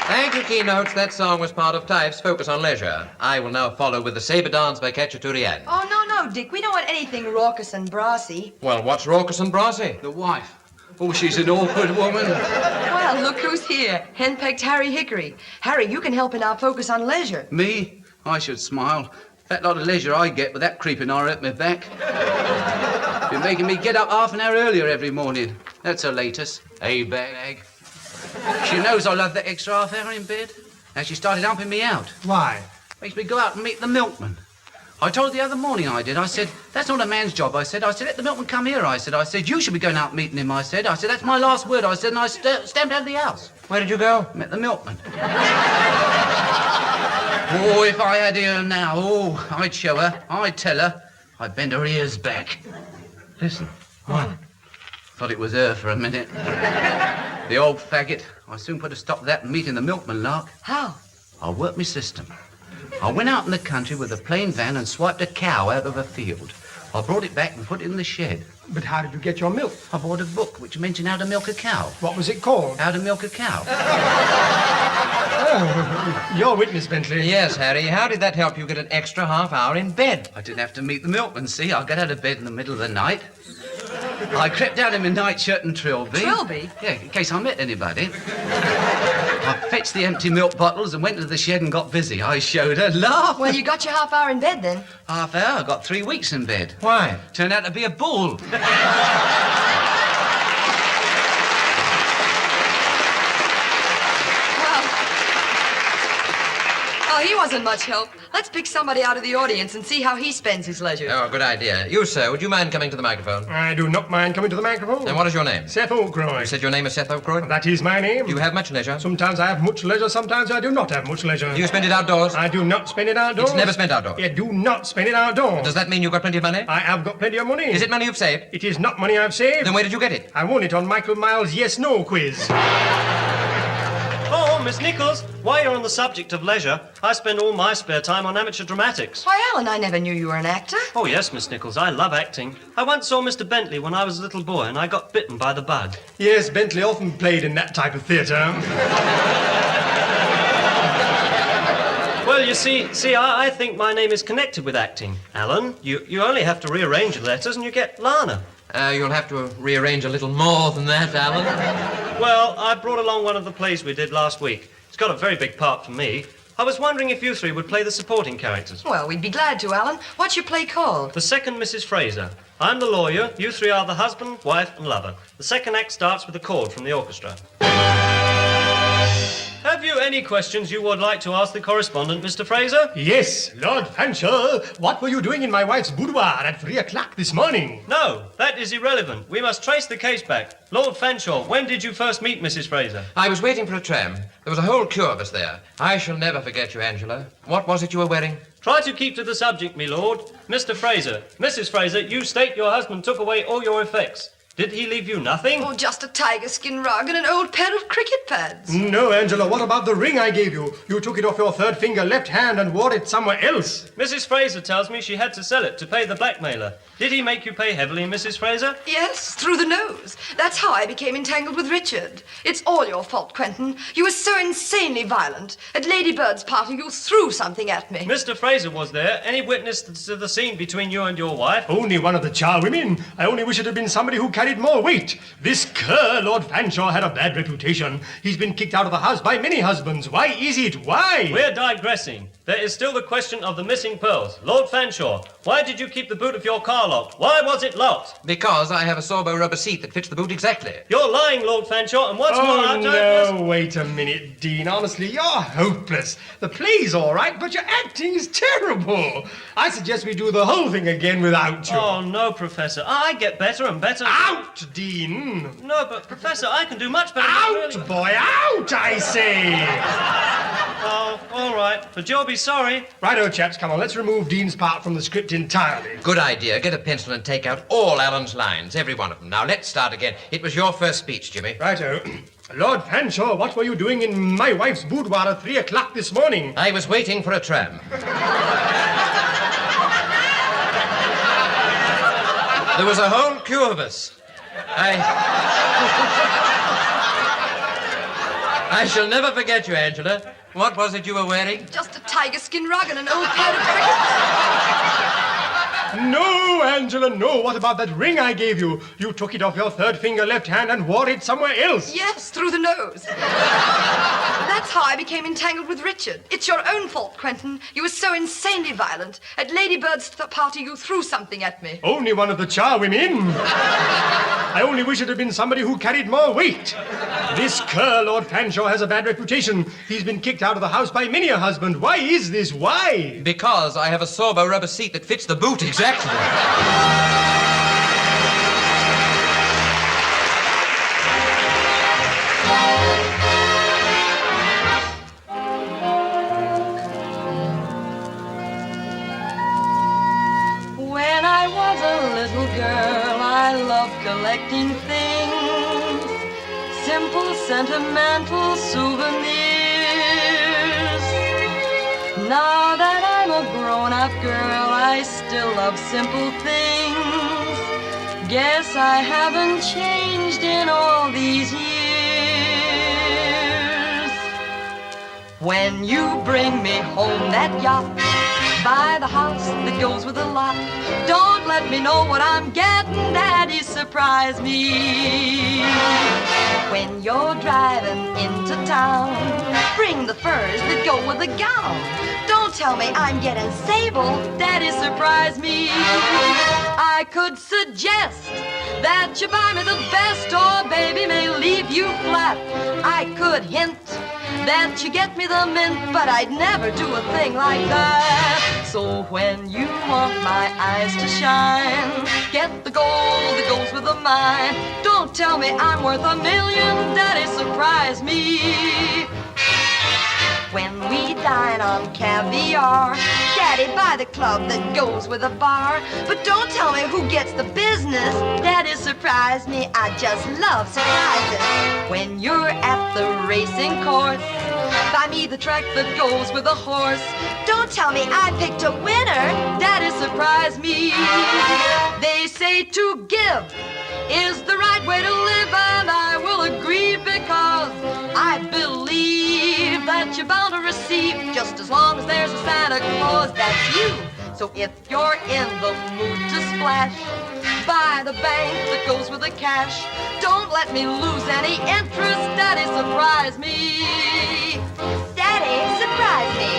Thank you, Keynotes. That song was part of TIFE's Focus on Leisure. I will now follow with the Sabre Dance by Cacciaturian. Oh, no, Dick. We don't want anything raucous and brassy. Well, what's raucous and brassy? The wife. Oh, she's an awkward woman. Well, look who's here. Henpecked Harry Hickory. Harry, you can help in our Focus on Leisure. Me? I should smile. That lot of leisure I get with that creeping horror at my back. You're making me get up half an hour earlier every morning. That's her latest. Hey, bag. She knows I love that extra half hour in bed. Now she started humping me out. Why? Makes me go out and meet the milkman. I told her the other morning I did. I said, that's not a man's job. I said, let the milkman come here. I said, you should be going out meeting him. I said, that's my last word. I said, and I stamped out of the house. Where did you go? Met the milkman. Oh, if I had her now, I'd show her. I'd tell her. I'd bend her ears back. Listen. What? Thought it was her for a minute. The old faggot. I soon put a stop to that meeting the milkman lark. How? I worked my system. I went out in the country with a plain van and swiped a cow out of a field. I brought it back and put it in the shed. But how did you get your milk? I bought a book which mentioned how to milk a cow. What was it called? How to milk a cow. Oh, your witness, Bentley. Yes, Harry. How did that help you get an extra half hour in bed? I didn't have to meet the milkman, see? I got out of bed in the middle of the night. I crept down in my nightshirt and trilby. Trilby? Yeah, in case I met anybody. I fetched the empty milk bottles and went to the shed and got busy. I showed her, laughed. Well, you got your half hour in bed then. Half hour? I got 3 weeks in bed. Why? Turned out to be a bull. Oh, Well, he wasn't much help. Let's pick somebody out of the audience and see how he spends his leisure. Oh, good idea. You, sir, would you mind coming to the microphone? I do not mind coming to the microphone. And what is your name? Seth O'Croy. You said your name is Seth O'Croy? That is my name. Do you have much leisure? Sometimes I have much leisure, sometimes I do not have much leisure. Do you spend it outdoors? I do not spend it outdoors. It's never spent outdoors. I do not spend it outdoors. Does that mean you've got plenty of money? I have got plenty of money. Is it money you've saved? It is not money I've saved. Then where did you get it? I won it on Michael Miles' yes-no quiz. Oh, Miss Nichols, while you're on the subject of leisure, I spend all my spare time on amateur dramatics. Why, Alan, I never knew you were an actor. Oh, yes, Miss Nichols, I love acting. I once saw Mr. Bentley when I was a little boy, and I got bitten by the bug. Yes, Bentley often played in that type of theatre. Well, you see, I think my name is connected with acting. Alan, you only have to rearrange the letters and you get Lana. You'll have to rearrange a little more than that, Alan. Well, I brought along one of the plays we did last week. It's got a very big part for me. I was wondering if you three would play the supporting characters. Well, we'd be glad to, Alan. What's your play called? The second Mrs. Fraser. I'm the lawyer, you three are the husband, wife, and lover. The second act starts with a chord from the orchestra. Have you any questions you would like to ask the correspondent, Mr. Fraser? Yes, Lord Fanshawe, what were you doing in my wife's boudoir at 3 o'clock this morning? No, that is irrelevant. We must trace the case back. Lord Fanshawe, when did you first meet Mrs. Fraser? I was waiting for a tram. There was a whole queue of us there. I shall never forget you, Angela. What was it you were wearing? Try to keep to the subject, me lord. Mr. Fraser, Mrs. Fraser, you state your husband took away all your effects. Did he leave you nothing? Oh, just a tiger skin rug and an old pair of cricket pads. No, Angela, what about the ring I gave you? You took it off your third finger left hand and wore it somewhere else. Mrs. Fraser tells me she had to sell it to pay the blackmailer. Did he make you pay heavily, Mrs. Fraser? Yes, through the nose. That's how I became entangled with Richard. It's all your fault, Quentin. You were so insanely violent. At Lady Bird's party, you threw something at me. Mr. Fraser was there. Any witness to the scene between you and your wife? Only one of the charwomen. I only wish it had been somebody who carried more weight. This cur, Lord Fanshawe, had a bad reputation. He's been kicked out of the house by many husbands. Why is it? Why? We're digressing. There is still the question of the missing pearls. Lord Fanshawe, why did you keep the boot of your car locked? Why was it locked? Because I have a Sorbo rubber seat that fits the boot exactly. You're lying, Lord Fanshawe, and what's more, I don't... No, wait a minute, Dean. Honestly, you're hopeless. The play's all right, but your acting is terrible. I suggest we do the whole thing again without you. Oh, no, Professor. I get better and better. Out, Dean. No, but, Professor, I can do much better. Out, really... boy, out, I say. Oh, all right, but you'll be sorry. Righto, chaps, come on, let's remove Dean's part from the script entirely. Good idea. Get a pencil and take out all Alan's lines, every one of them. Now, let's start again. It was your first speech, Jimmy. Righto. Lord Fanshawe, what were you doing in my wife's boudoir at 3 o'clock this morning? I was waiting for a tram. There was a whole queue of us. I shall never forget you, Angela. What was it you were wearing? Just a tiger skin rug and an old pair of cricket pads. No, Angela, no. What about that ring I gave you? You took it off your third finger left hand and wore it somewhere else. Yes, through the nose. That's how I became entangled with Richard. It's your own fault, Quentin. You were so insanely violent. At Lady Bird's party, you threw something at me. Only one of the charwomen. I only wish it had been somebody who carried more weight. This cur, Lord Fanshawe, has a bad reputation. He's been kicked out of the house by many a husband. Why is this? Why? Because I have a Sorbo rubber seat that fits the boot exactly. When I was a little girl, I loved collecting things, simple, sentimental souvenirs. Now that I'm a grown-up girl, I still love simple things. Guess I haven't changed in all these years. When you bring me home that yacht, buy the house that goes with the lot, don't let me know what I'm getting, Daddy, surprise me. When you're driving into town, bring the furs that go with the gown. Don't tell me I'm getting sable, Daddy, surprise me. I could suggest that you buy me the best, or baby may leave you flat. I could hint that you get me the mint, but I'd never do a thing like that. So when you want my eyes to shine, get the gold that goes with the mine. Don't tell me I'm worth $1 million, Daddy, surprise me. When we dine on caviar, Daddy, buy the club that goes with a bar. But don't tell me who gets the business, Daddy, surprise me, I just love surprises. When you're at the racing course, buy me the track that goes with a horse. Don't tell me I picked a winner, Daddy, surprise me. They say to give is the right way to live, and I will agree because I believe that you're bound to receive just as long as there's a Santa Claus, that's you. So if you're in the mood to splash, buy the bank that goes with the cash. Don't let me lose any interest, Daddy, surprise me. Daddy, surprise me.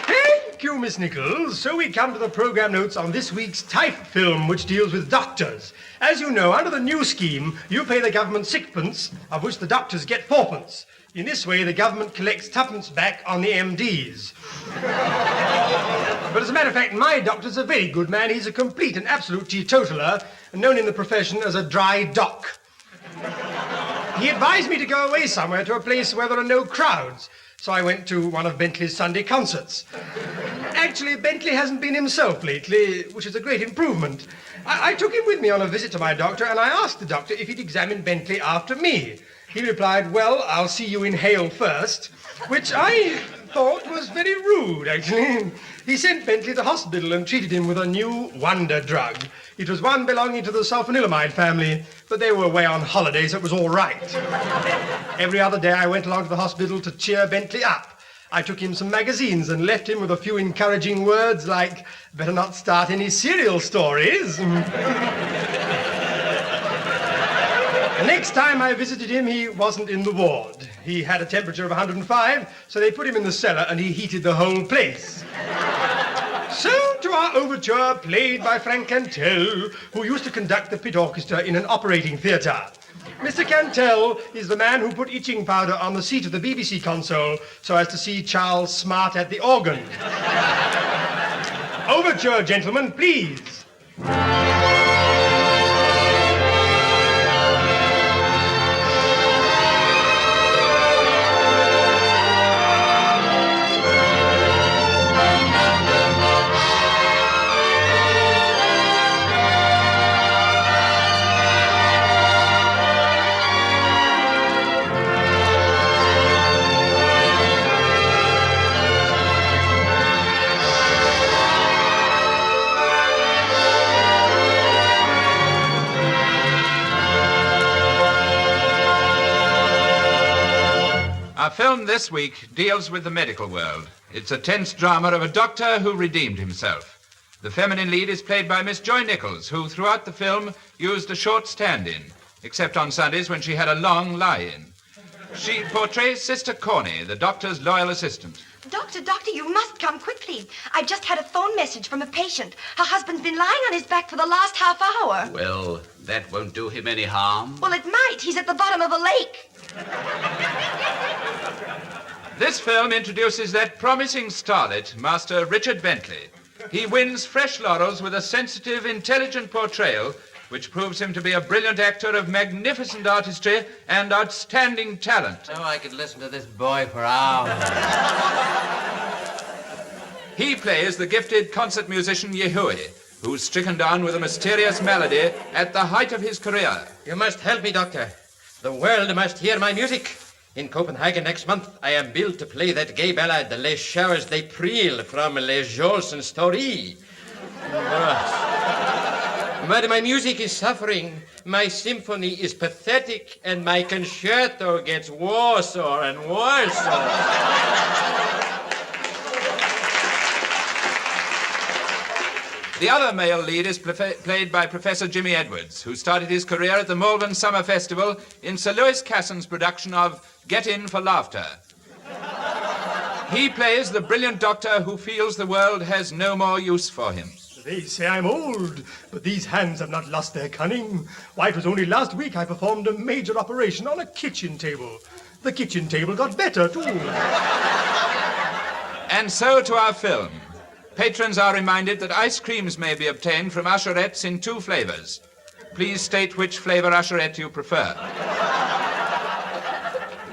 Thank you, Miss Nichols. So we come to the program notes on this week's TIFE film, which deals with doctors. As you know, under the new scheme, you pay the government sixpence, of which the doctors get fourpence. In this way, the government collects tuppence back on the MDs. But as a matter of fact, my doctor's a very good man. He's a complete and absolute teetotaler, known in the profession as a dry doc. He advised me to go away somewhere to a place where there are no crowds. So I went to one of Bentley's Sunday concerts. Actually, Bentley hasn't been himself lately, which is a great improvement. I took him with me on a visit to my doctor, and I asked the doctor if he'd examine Bentley after me. He replied, well, I'll see you inhale first, which I thought was very rude, actually. He sent Bentley to the hospital and treated him with a new wonder drug. It was one belonging to the sulfanilamide family, but they were away on holiday, so it was all right. Every other day I went along to the hospital to cheer Bentley up. I took him some magazines and left him with a few encouraging words like, better not start any serial stories. The next time I visited him, he wasn't in the ward. He had a temperature of 105, so they put him in the cellar and he heated the whole place. So to our overture, played by Frank Cantell, who used to conduct the pit orchestra in an operating theatre. Mr. Cantell is the man who put itching powder on the seat of the BBC console so as to see Charles smart at the organ. Overture, gentlemen, please. Our film this week deals with the medical world. It's a tense drama of a doctor who redeemed himself. The feminine lead is played by Miss Joy Nichols, who throughout the film used a short stand-in, except on Sundays when she had a long lie-in. She portrays Sister Corney, the doctor's loyal assistant. Doctor, you must come quickly. I've just had a phone message from a patient. Her husband's been lying on his back for the last half hour. Well, that won't do him any harm. Well, it might. He's at the bottom of a lake. This film introduces that promising starlet, Master Richard Bentley. He wins fresh laurels with a sensitive, intelligent portrayal, which proves him to be a brilliant actor of magnificent artistry and outstanding talent. Oh, I could listen to this boy for hours. He plays the gifted concert musician Yehui, who's stricken down with a mysterious malady at the height of his career. You must help me, Doctor. The world must hear my music. In Copenhagen next month, I am billed to play that gay ballad, Les Showers d'April, from Les Jours sans Story. But my music is suffering, my symphony is pathetic, and my concerto gets worse and worse. The other male lead is played by Professor Jimmy Edwards, who started his career at the Malvern Summer Festival in Sir Lewis Casson's production of Get In for Laughter. He plays the brilliant doctor who feels the world has no more use for him. They say I'm old, but these hands have not lost their cunning. Why, it was only last week I performed a major operation on a kitchen table. The kitchen table got better, too. And so to our film. Patrons are reminded that ice creams may be obtained from usherettes in 2 flavors. Please state which flavor usherette you prefer.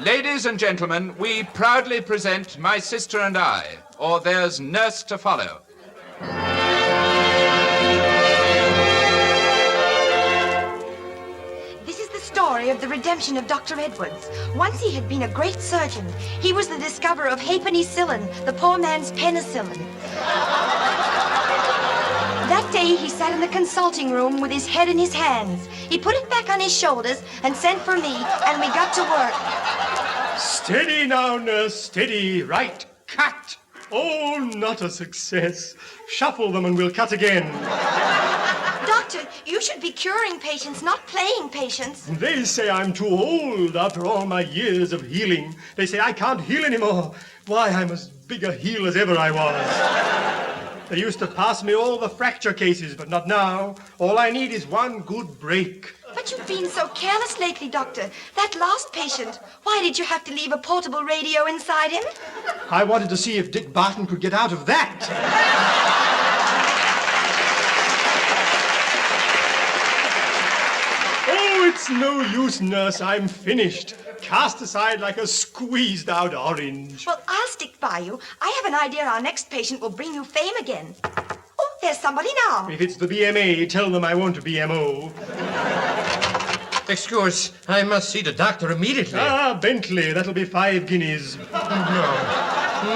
Ladies and gentlemen, we proudly present My Sister and I, or There's Nurse to Follow. This is the story of the redemption of Dr. Edwards. Once he had been a great surgeon. He was the discoverer of half-penicillin, the poor man's penicillin. That day, he sat in the consulting room with his head in his hands. He put it back on his shoulders and sent for me, and we got to work. Steady now, nurse, steady. Right, cut. Oh, not a success. Shuffle them and we'll cut again. Doctor, you should be curing patients, not playing patients. They say I'm too old after all my years of healing. They say I can't heal anymore. Why, I'm as big a heel as ever I was. They used to pass me all the fracture cases, but not now. All I need is one good break. But you've been so careless lately, Doctor. That last patient, why did you have to leave a portable radio inside him? I wanted to see if Dick Barton could get out of that. Oh, it's no use, nurse. I'm finished. Cast aside like a squeezed-out orange. Well, I'll stick by you. I have an idea our next patient will bring you fame again. Oh, there's somebody now. If it's the BMA, tell them I want a BMO. Excuse, I must see the doctor immediately. Ah, Bentley, that'll be 5 guineas.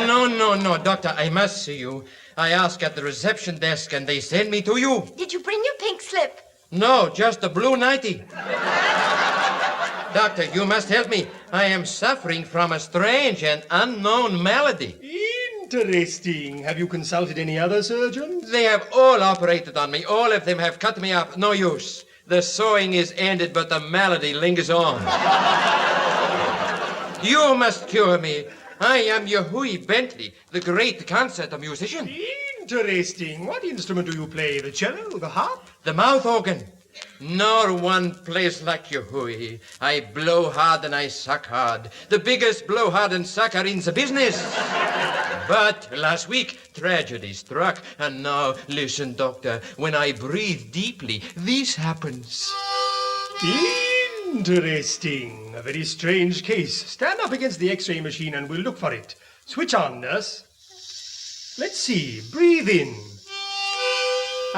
No, doctor, I must see you. I ask at the reception desk and they send me to you. Did you bring your pink slip? No, just a blue nightie. Doctor, you must help me. I am suffering from a strange and unknown malady. Interesting. Have you consulted any other surgeons? They have all operated on me. All of them have cut me up. No use. The sewing is ended, but the malady lingers on. You must cure me. I am Yahui Bentley, the great concert musician. Interesting. What instrument do you play? The cello? The harp? The mouth organ. Nor one plays like Yahui. I blow hard and I suck hard. The biggest blowhard and sucker in the business. But last week, tragedy struck. And now, listen, doctor, when I breathe deeply, this happens. Interesting. A very strange case. Stand up against the X-ray machine and we'll look for it. Switch on, nurse. Let's see. Breathe in.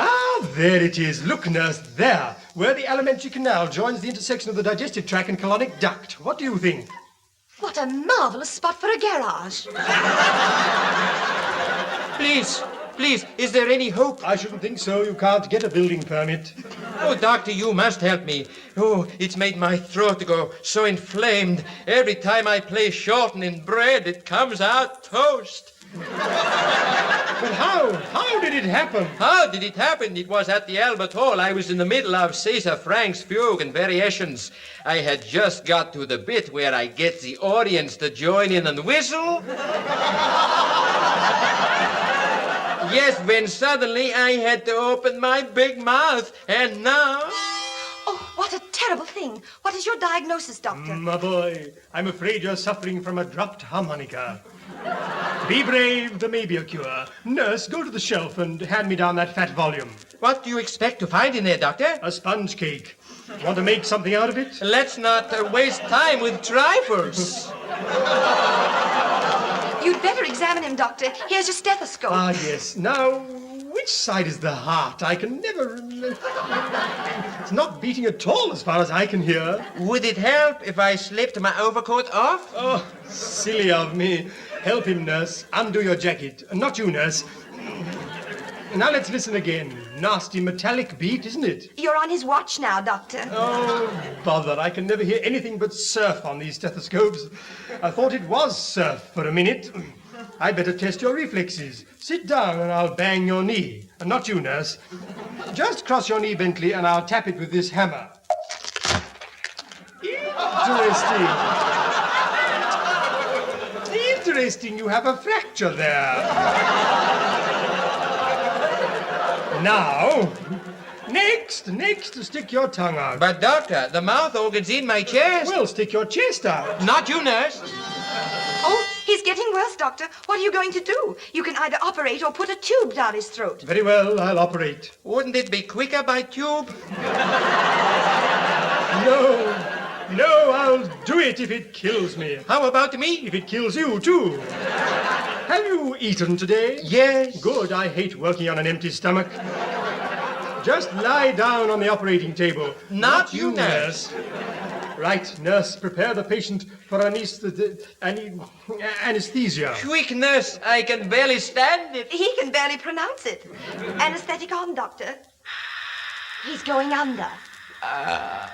Ah, there it is. Look, nurse, there, where the alimentary canal joins the intersection of the digestive tract and colonic duct. What do you think? What a marvelous spot for a garage. Please, is there any hope? I shouldn't think so. You can't get a building permit. Oh, doctor, you must help me. Oh, it's made my throat go so inflamed. Every time I play shortening bread, it comes out toast. But how did it happen? How did it happen? It was at the Albert Hall. I was in the middle of Caesar Frank's fugue and variations. I had just got to the bit where I get the audience to join in and whistle. Yes, when suddenly I had to open my big mouth, and now... Oh, what a terrible thing. What is your diagnosis, doctor? My boy, I'm afraid you're suffering from a dropped harmonica. Be brave, there may be a cure. Nurse, go to the shelf and hand me down that fat volume. What do you expect to find in there, doctor? A sponge cake. Want to make something out of it? Let's not waste time with trifles. You'd better examine him, doctor. Here's your stethoscope. Ah, yes. Now, which side is the heart? I can never... It's not beating at all as far as I can hear. Would it help if I slipped my overcoat off? Oh, silly of me. Help him, nurse. Undo your jacket. Not you, nurse. Now let's listen again. Nasty metallic beat, isn't it? You're on his watch now, doctor. Oh, bother. I can never hear anything but surf on these stethoscopes. I thought it was surf for a minute. I'd better test your reflexes. Sit down and I'll bang your knee. And not you, nurse. Just cross your knee, Bentley, and I'll tap it with this hammer. Interesting. Interesting. You have a fracture there. Now, next, stick your tongue out. But, Doctor, the mouth organ's in my chest. Well, stick your chest out. Not you, nurse. Oh, he's getting worse, Doctor. What are you going to do? You can either operate or put a tube down his throat. Very well, I'll operate. Wouldn't it be quicker by tube? No, I'll do it if it kills me. How about me? If it kills you, too. Have you eaten today? Yes. Good, I hate working on an empty stomach. Just lie down on the operating table. Not you, nurse. Right, nurse, prepare the patient for anesthesia. Quick, nurse, I can barely stand it. He can barely pronounce it. Anesthetic on, Doctor. He's going under.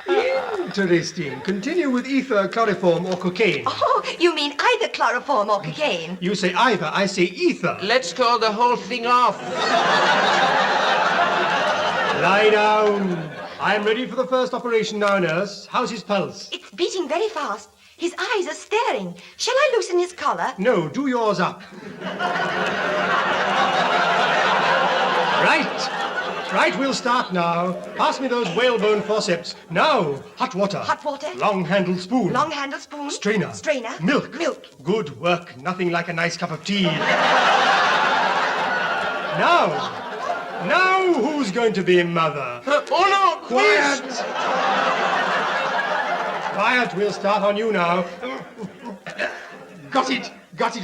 Interesting. Continue with ether, chloroform, or cocaine. Oh, you mean either chloroform or cocaine? You say either, I say ether. Let's call the whole thing off. Lie down. I'm ready for the first operation now, nurse. How's his pulse? It's beating very fast. His eyes are staring. Shall I loosen his collar? No, do yours up. Right, we'll start now. Pass me those whalebone forceps. Now, hot water. Hot water. Long-handled spoon. Long-handled spoon. Strainer. Strainer. Milk. Milk. Good work. Nothing like a nice cup of tea. Now, who's going to be mother? Oh, no! Quiet! Quiet, we'll start on you now. Got it,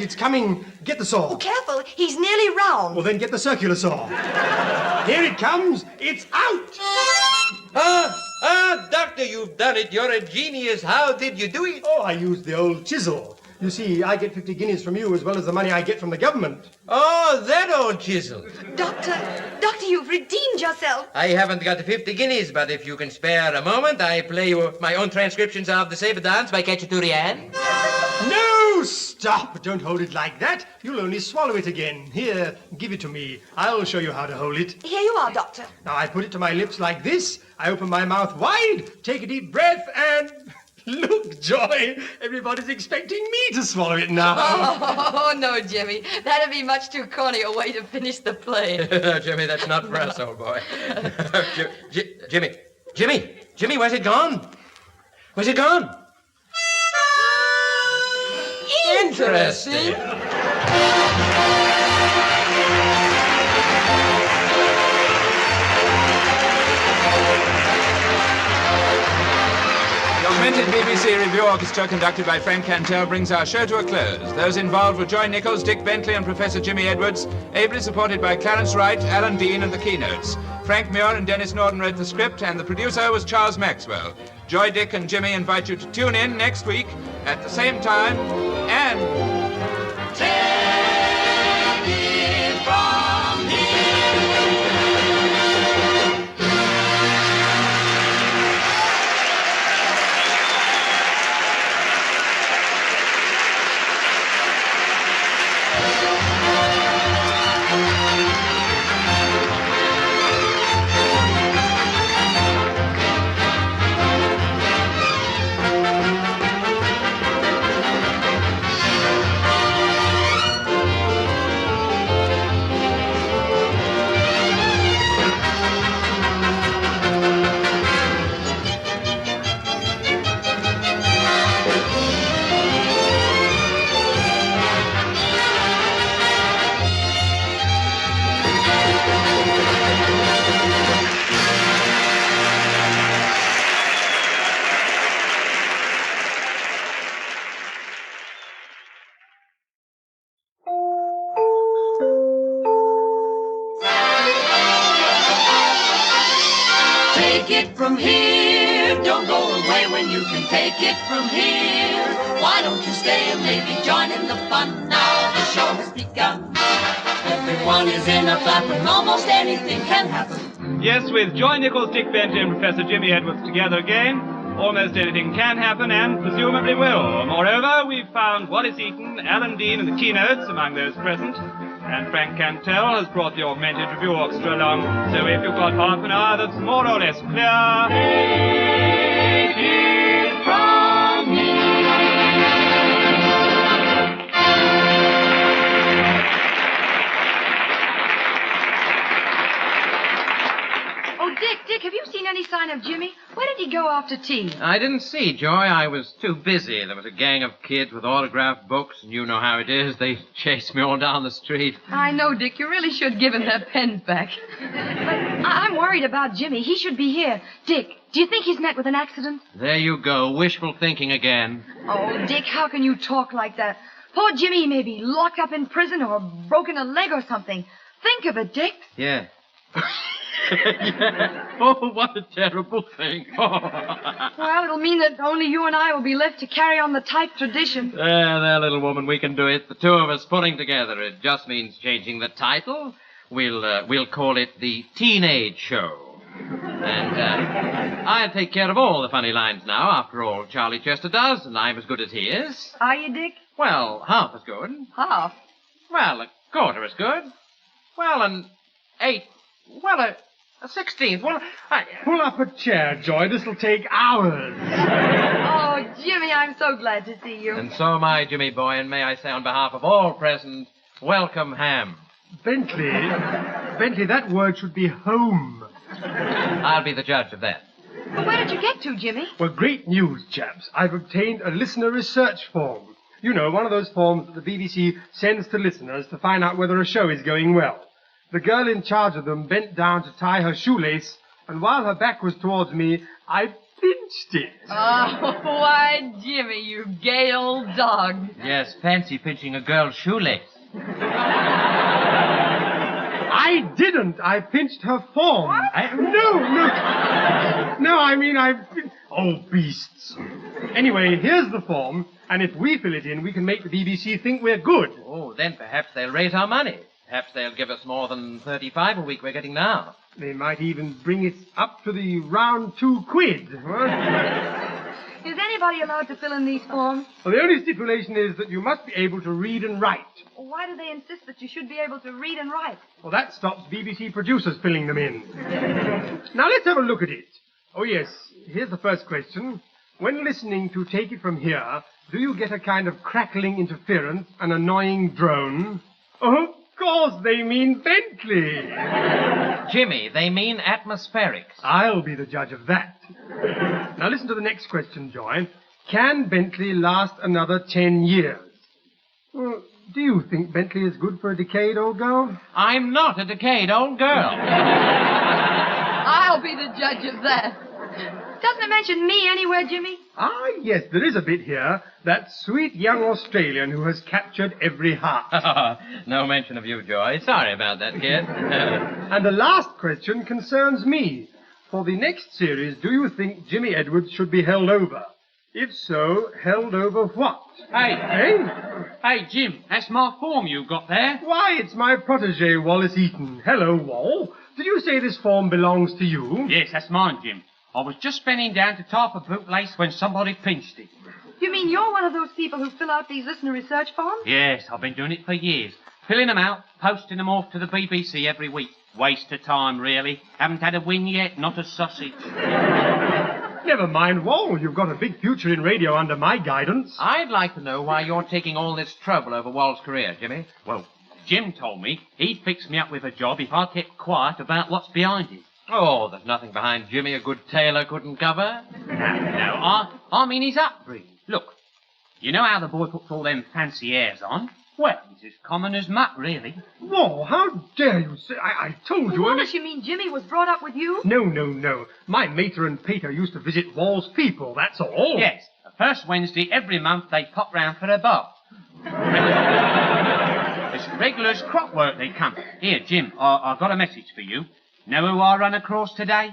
it's coming. Get the saw. Oh, careful, he's nearly round. Well, then get the circular saw. Here it comes, it's out! Doctor, you've done it. You're a genius. How did you do it? Oh, I used the old chisel. You see, I get 50 guineas from you as well as the money I get from the government. Oh, that old chisel. Doctor, you've redeemed yourself. I haven't got 50 guineas, but if you can spare a moment, I play you my own transcriptions of the Sabre Dance by Cacciaturian. No, stop. Don't hold it like that. You'll only swallow it again. Here, give it to me. I'll show you how to hold it. Here you are, Doctor. Now, I put it to my lips like this. I open my mouth wide, take a deep breath, and... Look, Joy, everybody's expecting me to swallow it now. Oh, no, Jimmy. That'd be much too corny a way to finish the play. No, Jimmy, that's not for us, old boy. Jimmy, where's it gone? Where's it gone? Interesting. The augmented BBC Review Orchestra, conducted by Frank Cantell, brings our show to a close. Those involved were Joy Nichols, Dick Bentley, and Professor Jimmy Edwards, ably supported by Clarence Wright, Alan Dean, and the keynotes. Frank Muir and Denis Norden wrote the script, and the producer was Charles Maxwell. Joy, Dick, and Jimmy invite you to tune in next week at the same time and... Take it from here. Take it from here, don't go away when you can take it from here. Why don't you stay and maybe join in the fun? Now the show has begun. Everyone is in a flap and almost anything can happen. Yes, with Joy Nichols, Dick Bentley, and Professor Jimmy Edwards together again, almost anything can happen and presumably will. Moreover, we've found Wallace Eaton, Alan Dean, and the keynotes among those present. And Frank Cantell has brought the augmented review orchestra along. So if you've got half an hour that's more or less clear, take it from me. off to tea? I didn't see, Joy. I was too busy. There was a gang of kids with autographed books, and you know how it is. They chased me all down the street. I know, Dick. You really should give him their pens back. But I'm worried about Jimmy. He should be here. Dick, do you think he's met with an accident? There you go. Wishful thinking again. Oh, Dick, how can you talk like that? Poor Jimmy may be locked up in prison or broken a leg or something. Think of it, Dick. Yeah. Yeah. Oh, what a terrible thing. Well, it'll mean that only you and I will be left to carry on the TIFE tradition. There, little woman, we can do it. The two of us pulling together. It just means changing the title. We'll call it the Teenage Show. And I'll take care of all the funny lines now. After all, Charlie Chester does, and I'm as good as he is. Are you, Dick? Well, half as good. Half? Well, a quarter as good. Well, an eighth. Well, a 16th. Well, Pull up a chair, Joy. This'll take hours. Oh, Jimmy, I'm so glad to see you. And so am I, Jimmy boy, and may I say on behalf of all present, welcome, Ham. Bentley, that word should be home. I'll be the judge of that. But where did you get to, Jimmy? Well, great news, chaps. I've obtained a listener research form. You know, one of those forms that the BBC sends to listeners to find out whether a show is going well. The girl in charge of them bent down to tie her shoelace, and while her back was towards me, I pinched it. Oh, why, Jimmy, you gay old dog. Yes, fancy pinching a girl's shoelace. I didn't. I pinched her form. What? No, I mean, Oh, beasts. Anyway, here's the form, and if we fill it in, we can make the BBC think we're good. Oh, then perhaps they'll raise our money. Perhaps they'll give us more than 35 a week we're getting now. They might even bring it up to the round £2. Is anybody allowed to fill in these forms? Well, the only stipulation is that you must be able to read and write. Why do they insist that you should be able to read and write? Well, that stops BBC producers filling them in. Now, let's have a look at it. Oh, yes, here's the first question. When listening to Take It From Here, do you get a kind of crackling interference, an annoying drone? Oh, of course, they mean Bentley. Jimmy, they mean atmospherics. I'll be the judge of that. Now, listen to the next question, Joy. Can Bentley last another 10 years? Well, do you think Bentley is good for a decade, old girl? I'm not a decayed old girl. I'll be the judge of that. Doesn't it mention me anywhere, Jimmy? Ah, yes, there is a bit here. That sweet young Australian who has captured every heart. No mention of you, Joy. Sorry about that, kid. And the last question concerns me. For the next series, do you think Jimmy Edwards should be held over? If so, held over what? Hey, Jim, that's my form you got there. Why, it's my protege, Wallace Eaton. Hello, Wall. Did you say this form belongs to you? Yes, that's mine, Jim. I was just bending down to tie up a bootlace when somebody pinched it. You mean you're one of those people who fill out these listener research forms? Yes, I've been doing it for years. Filling them out, posting them off to the BBC every week. Waste of time, really. Haven't had a win yet, not a sausage. Never mind, Wall. You've got a big future in radio under my guidance. I'd like to know why you're taking all this trouble over Wall's career, Jimmy. Well, Jim told me he'd fix me up with a job if I kept quiet about what's behind it. Oh, there's nothing behind Jimmy a good tailor couldn't cover. No, I mean his upbringing. Look, you know how the boy puts all them fancy airs on? Well, he's as common as mutt, really. Whoa, how dare you say... I told you... Wallace, you mean Jimmy was brought up with you? No. My mater and pater used to visit Wall's people, that's all. Yes, the first Wednesday every month they pop round for a bath. As regular as clockwork they come. Here, Jim, I've got a message for you. Know who I run across today?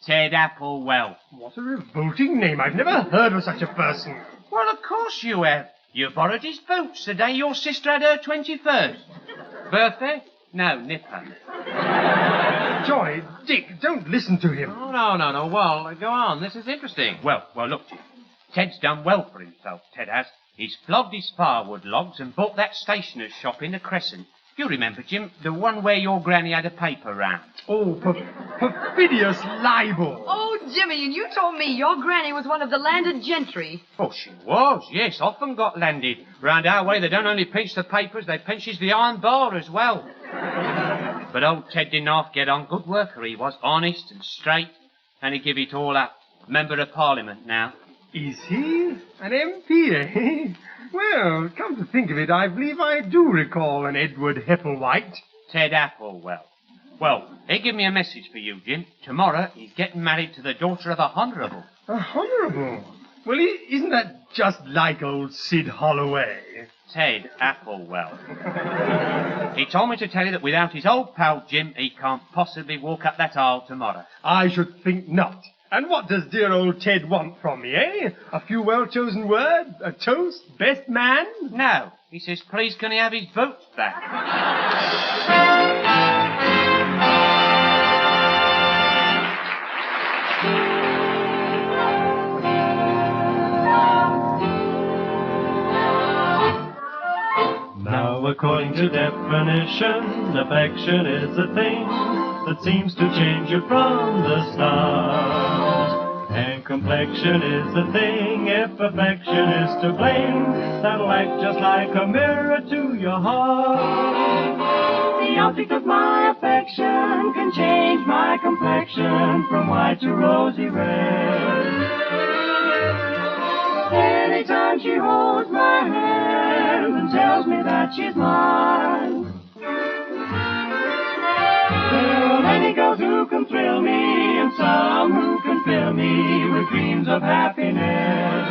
Ted Applewell. What a revolting name. I've never heard of such a person. Well, of course you have. You borrowed his boots the day your sister had her 21st. Birthday? No, nipper. Joy, Dick, don't listen to him. Oh, no. Well, go on. This is interesting. Well, look, Jim. Ted's done well for himself, Ted has. He's flogged his firewood logs and bought that stationer's shop in the Crescent. You remember, Jim, the one where your granny had a paper round. Oh, perfidious libel. Oh, Jimmy, and you told me your granny was one of the landed gentry. Oh, she was, yes, often got landed. Round our way, they don't only pinch the papers, they pinches the iron bar as well. But old Ted didn't half get on. Good worker he was, honest and straight, and he give it all up. Member of Parliament now. Is he? An MP, eh? Well, come to think of it, I believe I do recall an Edward Hepplewhite. Ted Applewell. Well, they give me a message for you, Jim. Tomorrow he's getting married to the daughter of a honourable. A honourable? Well, isn't that just like old Sid Holloway? Ted Applewell. He told me to tell you that without his old pal Jim, he can't possibly walk up that aisle tomorrow. I should think not. And what does dear old Ted want from me, eh? A few well-chosen words? A toast? Best man? No. He says, please can he have his votes back? Now, according to definition, affection is a thing that seems to change you from the start. And complexion is a thing, if affection is to blame, that'll act just like a mirror to your heart. The object of my affection can change my complexion from white to rosy red. Anytime she holds my hand and tells me that she's mine. There are many girls who can thrill me, and some who can fill me with dreams of happiness.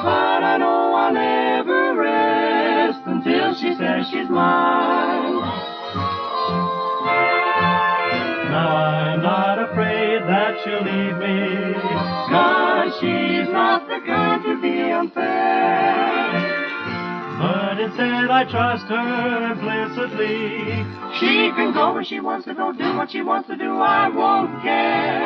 But I know I'll never rest until she says she's mine. Now I'm not afraid that she'll leave me, 'cause she's not the kind to be unfair. but instead I trust her implicitly. She can go where she wants to go, do what she wants to do, I won't care.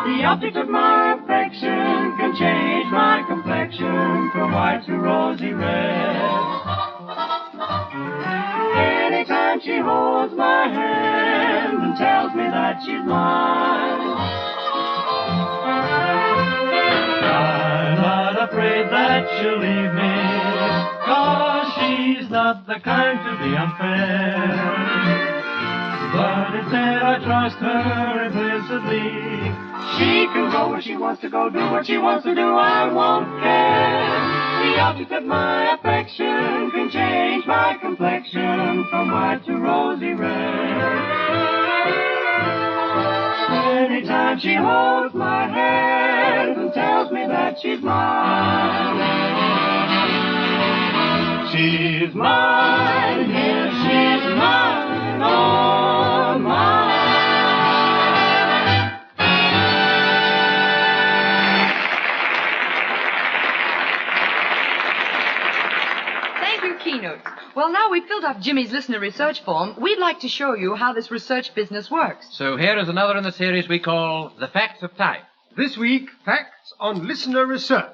The object of my affection can change my complexion from white to rosy red. Anytime she holds my hand and tells me that she's mine. I'm not afraid that she'll leave me, 'cause she's not the kind to be unfair. But instead I trust her implicitly. She can go where she wants to go, do what she wants to do, I won't care. The object of my affection can change my complexion from white to rosy red. Anytime she holds my hand and tells me that she's mine. She's mine, yes, she's mine, oh, mine. Thank you, Keynotes. Well, now we've filled up Jimmy's listener research form, we'd like to show you how this research business works. So here is another in the series we call The Facts of TIFE. This week, facts on listener research.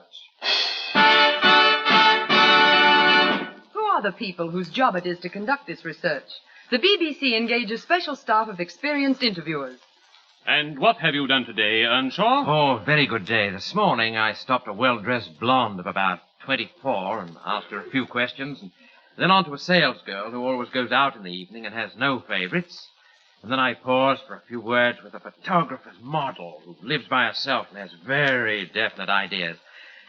Who are the people whose job it is to conduct this research? The BBC engages special staff of experienced interviewers. And what have you done today, Earnshaw? Oh, very good day. This morning I stopped a well-dressed blonde of about 24 and asked her a few questions, and then on to a salesgirl who always goes out in the evening and has no favorites. And then I paused for a few words with a photographer's model who lives by herself and has very definite ideas.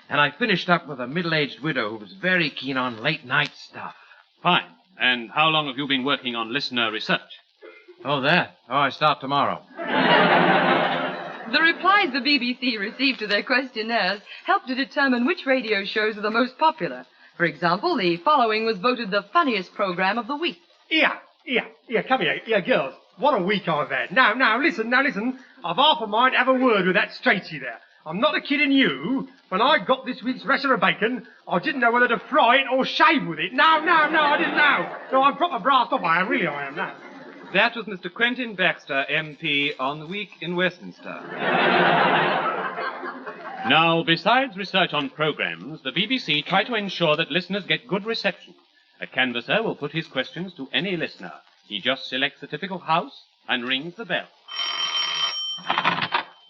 And I finished up with a middle-aged widow who was very keen on late-night stuff. Fine. And how long have you been working on listener research? Oh, that? Oh, I start tomorrow. The replies the BBC received to their questionnaires help to determine which radio shows are the most popular. For example, the following was voted the funniest program of the week. Here, come here. Here, girls. What a week I've had. Now, listen. I've half a mind to have a word with that straighty there. I'm not a kidding you. When I got this week's ration of bacon, I didn't know whether to fry it or shave with it. No, I didn't know. No, I'm proper brassed up. I am now. That was Mr. Quentin Baxter, MP, on the week in Westminster. Now, besides research on programs, the BBC try to ensure that listeners get good reception. A canvasser will put his questions to any listener. He just selects a typical house and rings the bell.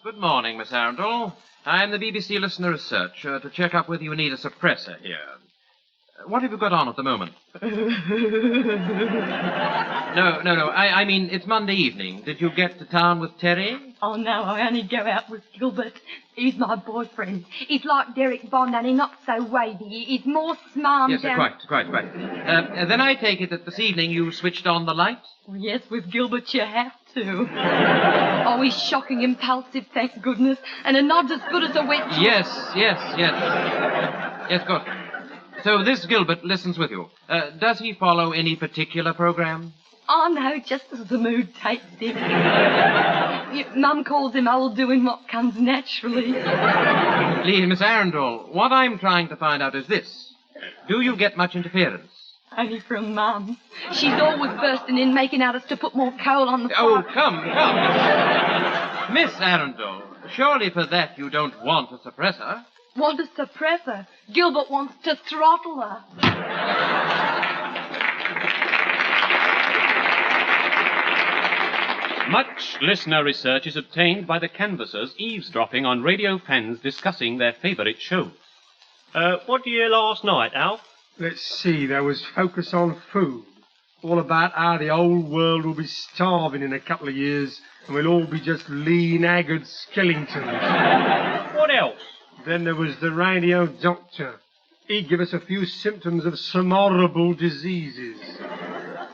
Good morning, Miss Arundel. I am the BBC listener researcher to check up whether you need a suppressor here. What have you got on at the moment? No. I mean, it's Monday evening. Did you get to town with Terry? Oh, no, I only go out with Gilbert. He's my boyfriend. He's like Derek Bond, only not so wavy. He's more smart Yes, quite. Then I take it that this evening you switched on the light? Well, yes, with Gilbert you have to. Oh, he's shocking impulsive, thank goodness. And a nod's as good as a wet... Yes. Yes, good. So this Gilbert listens with you. Does he follow any particular program? Oh, no, just as the mood takes him. Mum calls him old doing what comes naturally. Please, Miss Arundel, what I'm trying to find out is this. Do you get much interference? Only from Mum. She's always bursting in, making out us to put more coal on the fire. Oh, come. Miss Arundel, surely for that you don't want a suppressor. Want a suppressor? Gilbert wants to throttle her. Much listener research is obtained by the canvassers eavesdropping on radio fans discussing their favourite shows. What did you hear last night, Alf? Let's see, there was Focus on Food. All about how the whole world will be starving in a couple of years and we'll all be just lean, haggard skeletons. What else? Then there was the radio doctor. He'd give us a few symptoms of some horrible diseases.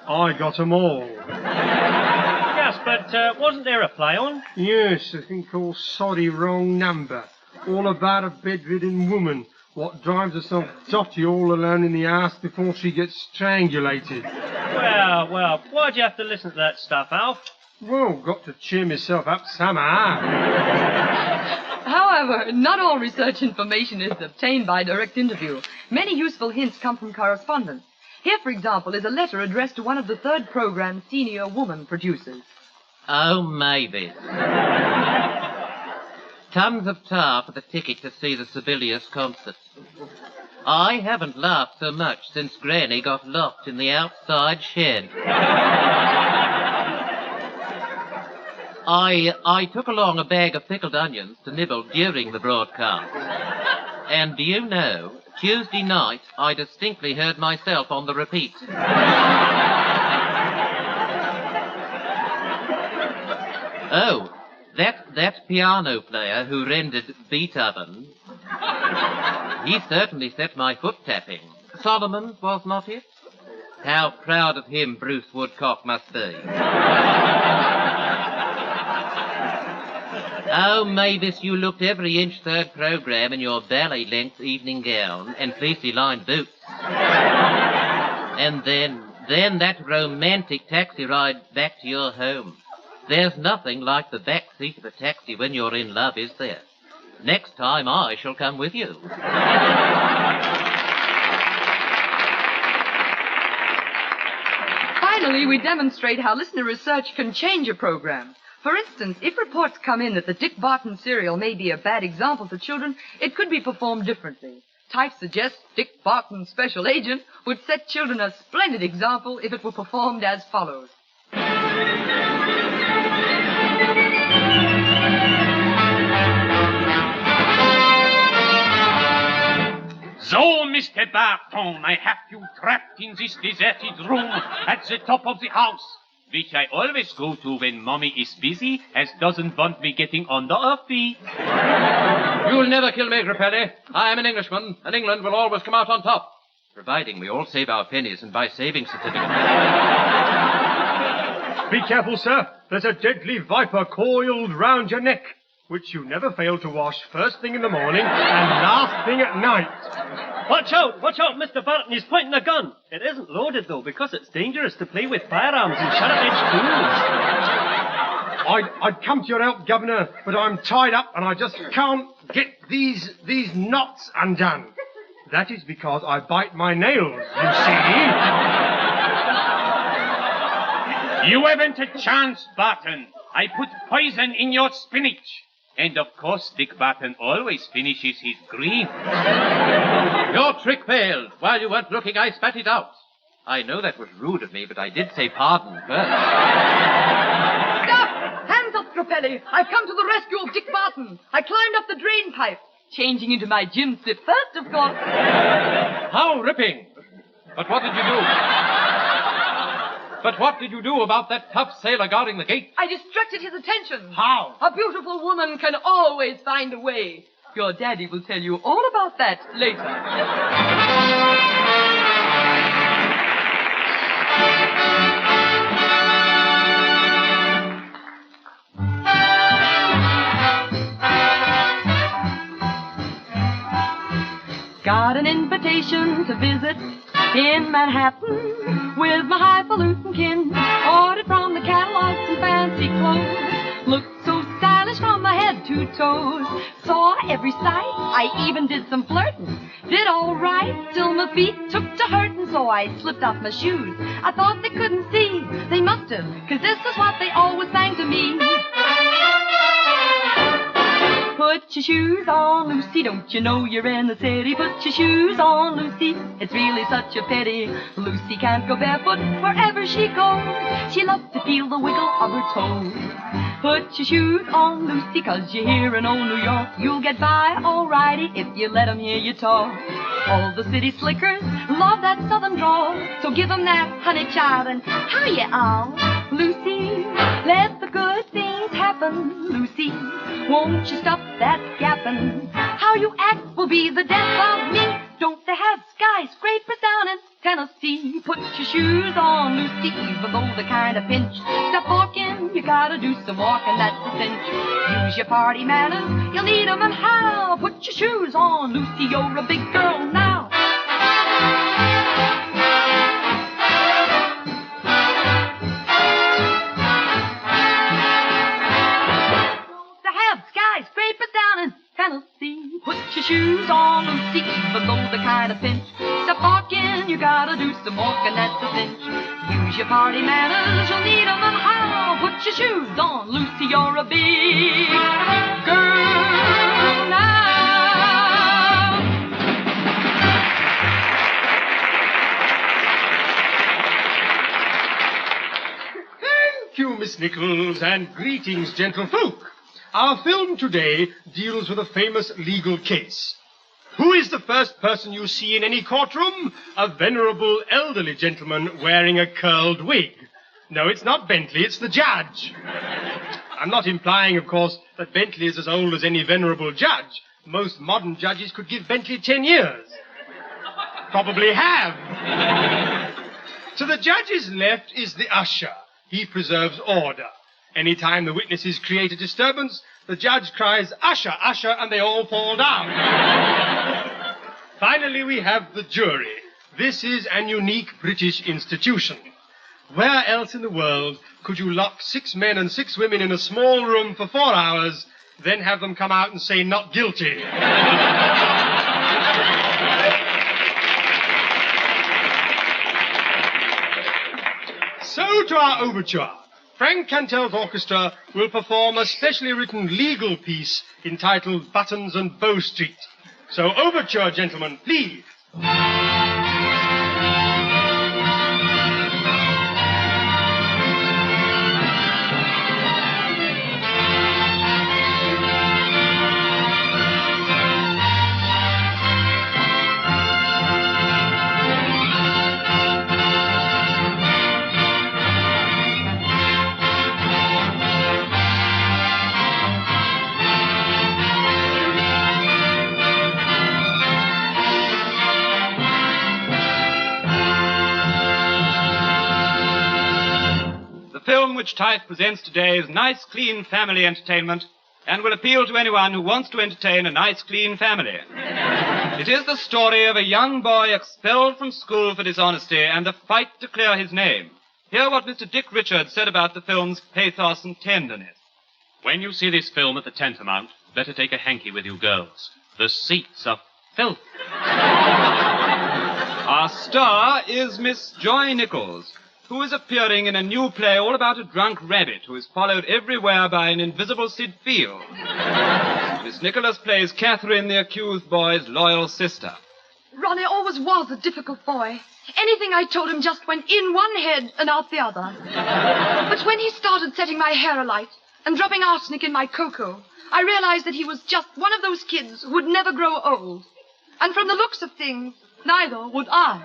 I got 'em all. Yes, but wasn't there a play on? Yes, a thing called Sorry Wrong Number. All about a bedridden woman what drives herself dotty all alone in the house before she gets strangulated. Well, why'd you have to listen to that stuff, Alf? Well, got to cheer myself up somehow. However, not all research information is obtained by direct interview. Many useful hints come from correspondence. Here, for example, is a letter addressed to one of the third program's senior woman producers. Oh, maybe. Tons of tar for the ticket to see the Sibelius concert. I haven't laughed so much since Granny got locked in the outside shed. I took along a bag of pickled onions to nibble during the broadcast. And do you know, Tuesday night I distinctly heard myself on the repeat. Oh, that piano player who rendered Beethoven, he certainly set my foot tapping. Solomon's, was not it? How proud of him Bruce Woodcock must be. Oh, Mavis, you looked every inch third program in your ballet-length evening gown and fleecy-lined boots. And then that romantic taxi ride back to your home. There's nothing like the back seat of a taxi when you're in love, is there? Next time I shall come with you. Finally, we demonstrate how listener research can change a program. For instance, if reports come in that the Dick Barton serial may be a bad example to children, it could be performed differently. TIFE suggests Dick Barton's Special Agent would set children a splendid example if it were performed as follows. So, Mr. Barton, I have you trapped in this deserted room at the top of the house, which I always go to when Mommy is busy, as doesn't want me getting under her feet. You'll never kill me, Grappelli. I am an Englishman, and England will always come out on top, providing we all save our pennies and buy savings certificates. Be careful, sir. There's a deadly viper coiled round your neck, which you never fail to wash first thing in the morning and last thing at night. Watch out, Mr. Barton, he's pointing a gun. It isn't loaded, though, because it's dangerous to play with firearms in sharp-edged tools. I'd come to your help, Governor, but I'm tied up and I just can't get these knots undone. That is because I bite my nails, you see. You haven't a chance, Barton. I put poison in your spinach. And of course, Dick Barton always finishes his green. Your trick failed. While you weren't looking, I spat it out. I know that was rude of me, but I did say pardon first. Stop! Hands up, Grappelli. I've come to the rescue of Dick Barton. I climbed up the drain pipe, changing into my gym suit first, of course. How ripping! But what did you do? But what did you do about that tough sailor guarding the gate? I distracted his attention. How? A beautiful woman can always find a way. Your daddy will tell you all about that later. Got an invitation to visit in Manhattan with my highfalutin kin. Ordered from the catalog some fancy clothes. Looked so stylish from my head to toes. Saw every sight, I even did some flirting. Did all right till my feet took to hurting, so I slipped off my shoes. I thought they couldn't see, they must have, 'cause this is what they always sang to me. Put your shoes on, Lucy, don't you know you're in the city? Put your shoes on, Lucy, it's really such a pity. Lucy can't go barefoot wherever she goes. She loves to feel the wiggle of her toes. Put your shoes on, Lucy, 'cause you're here in old New York. You'll get by alrighty if you let 'em hear you talk. All the city slickers love that southern drawl, so give 'em that honey child and how you all, Lucy, let the good things happen, Lucy. Won't you stop that gapping? How you act will be the death of me. Don't they have skyscrapers down in Tennessee? Put your shoes on, Lucy, even though they kind of pinch. Stop walking, you gotta do some walking, that's a cinch. Use your party manners, you'll need 'em and how. Put your shoes on, Lucy, you're a big girl now. Skyscrapers down in Tennessee. Put your shoes on, Lucy, even though they kind of pinch. Stop walking, you gotta do some walking, that's a cinch. Use your party manners, you'll need 'em and how. Put your shoes on, Lucy, you're a big girl now. Thank you, Miss Nichols, and greetings, gentlefolk. Our film today deals with a famous legal case. Who is the first person you see in any courtroom? A venerable elderly gentleman wearing a curled wig. No, it's not Bentley, it's the judge. I'm not implying, of course, that Bentley is as old as any venerable judge. Most modern judges could give Bentley 10 years. Probably have. To the judge's left is the usher. He preserves order. Anytime the witnesses create a disturbance, the judge cries, "Usher, usher," and they all fall down. Finally, we have the jury. This is an unique British institution. Where else in the world could you lock 6 men and 6 women in a small room for 4 hours, then have them come out and say not guilty? So to our overture. Frank Cantel's orchestra will perform a specially written legal piece entitled Buttons and Bow Street. So overture, gentlemen, please. The film which TIFE presents today is nice, clean family entertainment and will appeal to anyone who wants to entertain a nice, clean family. It is the story of a young boy expelled from school for dishonesty and the fight to clear his name. Hear what Mr. Dick Richards said about the film's pathos and tenderness. When you see this film at the Tantamount, better take a hanky with you girls. The seats are filthy. Our star is Miss Joy Nichols, who is appearing in a new play all about a drunk rabbit who is followed everywhere by an invisible Sid Field. Miss Nichols plays Catherine, the accused boy's loyal sister. Ronnie always was a difficult boy. Anything I told him just went in one head and out the other. But when he started setting my hair alight and dropping arsenic in my cocoa, I realized that he was just one of those kids who would never grow old. And from the looks of things, Neither would I.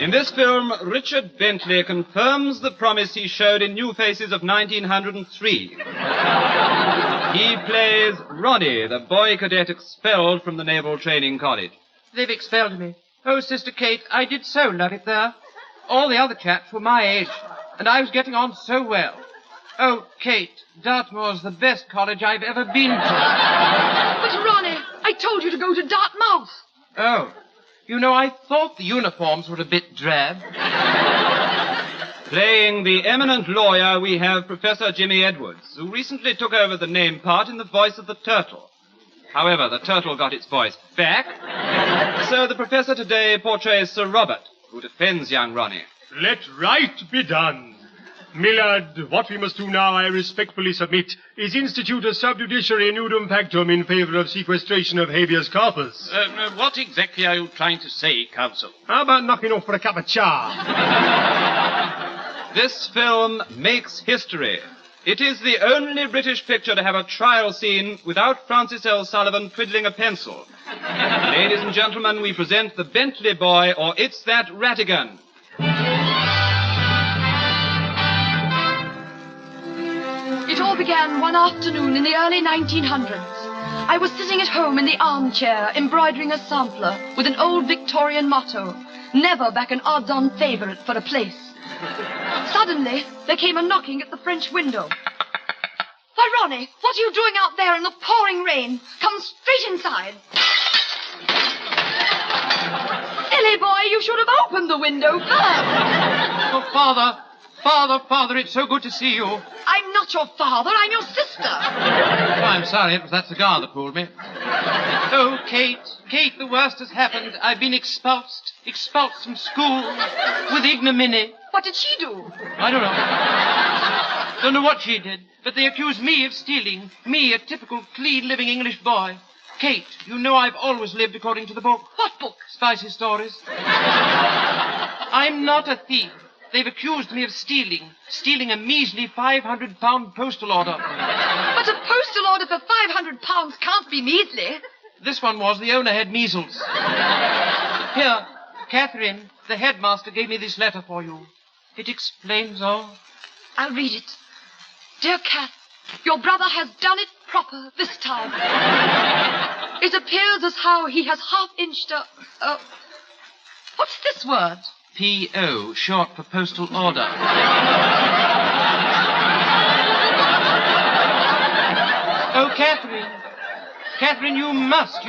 In this film, Richard Bentley confirms the promise he showed in New Faces of 1903. He plays Ronnie, the boy cadet expelled from the Naval Training College. They've expelled me. Oh, Sister Kate, I did so love it there. All the other chaps were my age, and I was getting on so well. Oh, Kate, Dartmoor's the best college I've ever been to. But, Ronnie, I told you to go to Dartmouth. Oh, you know, I thought the uniforms were a bit drab. Playing the eminent lawyer, we have Professor Jimmy Edwards, who recently took over the name part in the voice of the turtle. However, the turtle got its voice back, so the professor today portrays Sir Robert, who defends young Ronnie. Let right be done. Millard, what we must do now, I respectfully submit, is institute a subjudiciary nudum pactum in favor of sequestration of habeas corpus. What exactly are you trying to say, counsel? How about knocking off for a cup of char? This film makes history. It is the only British picture to have a trial scene without Francis L. Sullivan twiddling a pencil. Ladies and gentlemen, we present The Bentley Boy, or It's That Rattigan. It all began one afternoon in the early 1900s. I was sitting at home in the armchair, embroidering a sampler with an old Victorian motto, never back an odds-on favourite for a place. Suddenly, there came a knocking at the French window. Why, Ronnie, what are you doing out there in the pouring rain? Come straight inside. Silly boy, you should have opened the window first. Oh, Father, it's so good to see you. I'm not your father, I'm your sister. Oh, I'm sorry, it was that cigar that fooled me. Oh, Kate, the worst has happened. I've been expulsed from school with ignominy. What did she do? I don't know. Don't know what she did, but they accuse me of stealing. Me, a typical, clean-living English boy. Kate, you know I've always lived according to the book. What book? Spicy Stories. I'm not a thief. They've accused me of stealing a measly £500 postal order. But a postal order for £500 can't be measly. This one was. The owner had measles. Here, Catherine, the headmaster gave me this letter for you. It explains all. I'll read it. Dear Kath, your brother has done it proper this time. It appears as how he has half-inched what's this word? P.O., short for postal order. Oh, Catherine, you must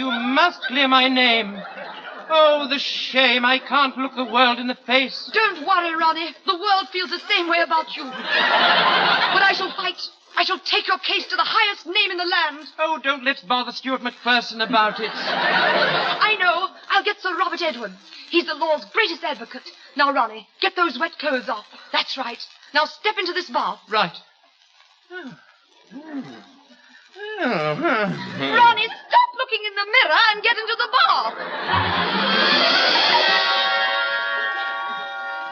clear my name. Oh, the shame. I can't look the world in the face. Don't worry, Ronnie. The world feels the same way about you. But I shall fight. I shall take your case to the highest name in the land. Oh, don't let's bother Stuart MacPherson about it. I know. I'll get Sir Robert Edwards. He's the law's greatest advocate. Now, Ronnie, get those wet clothes off. That's right. Now step into this bath. Right. Ronnie, stop looking in the mirror and get into the bath.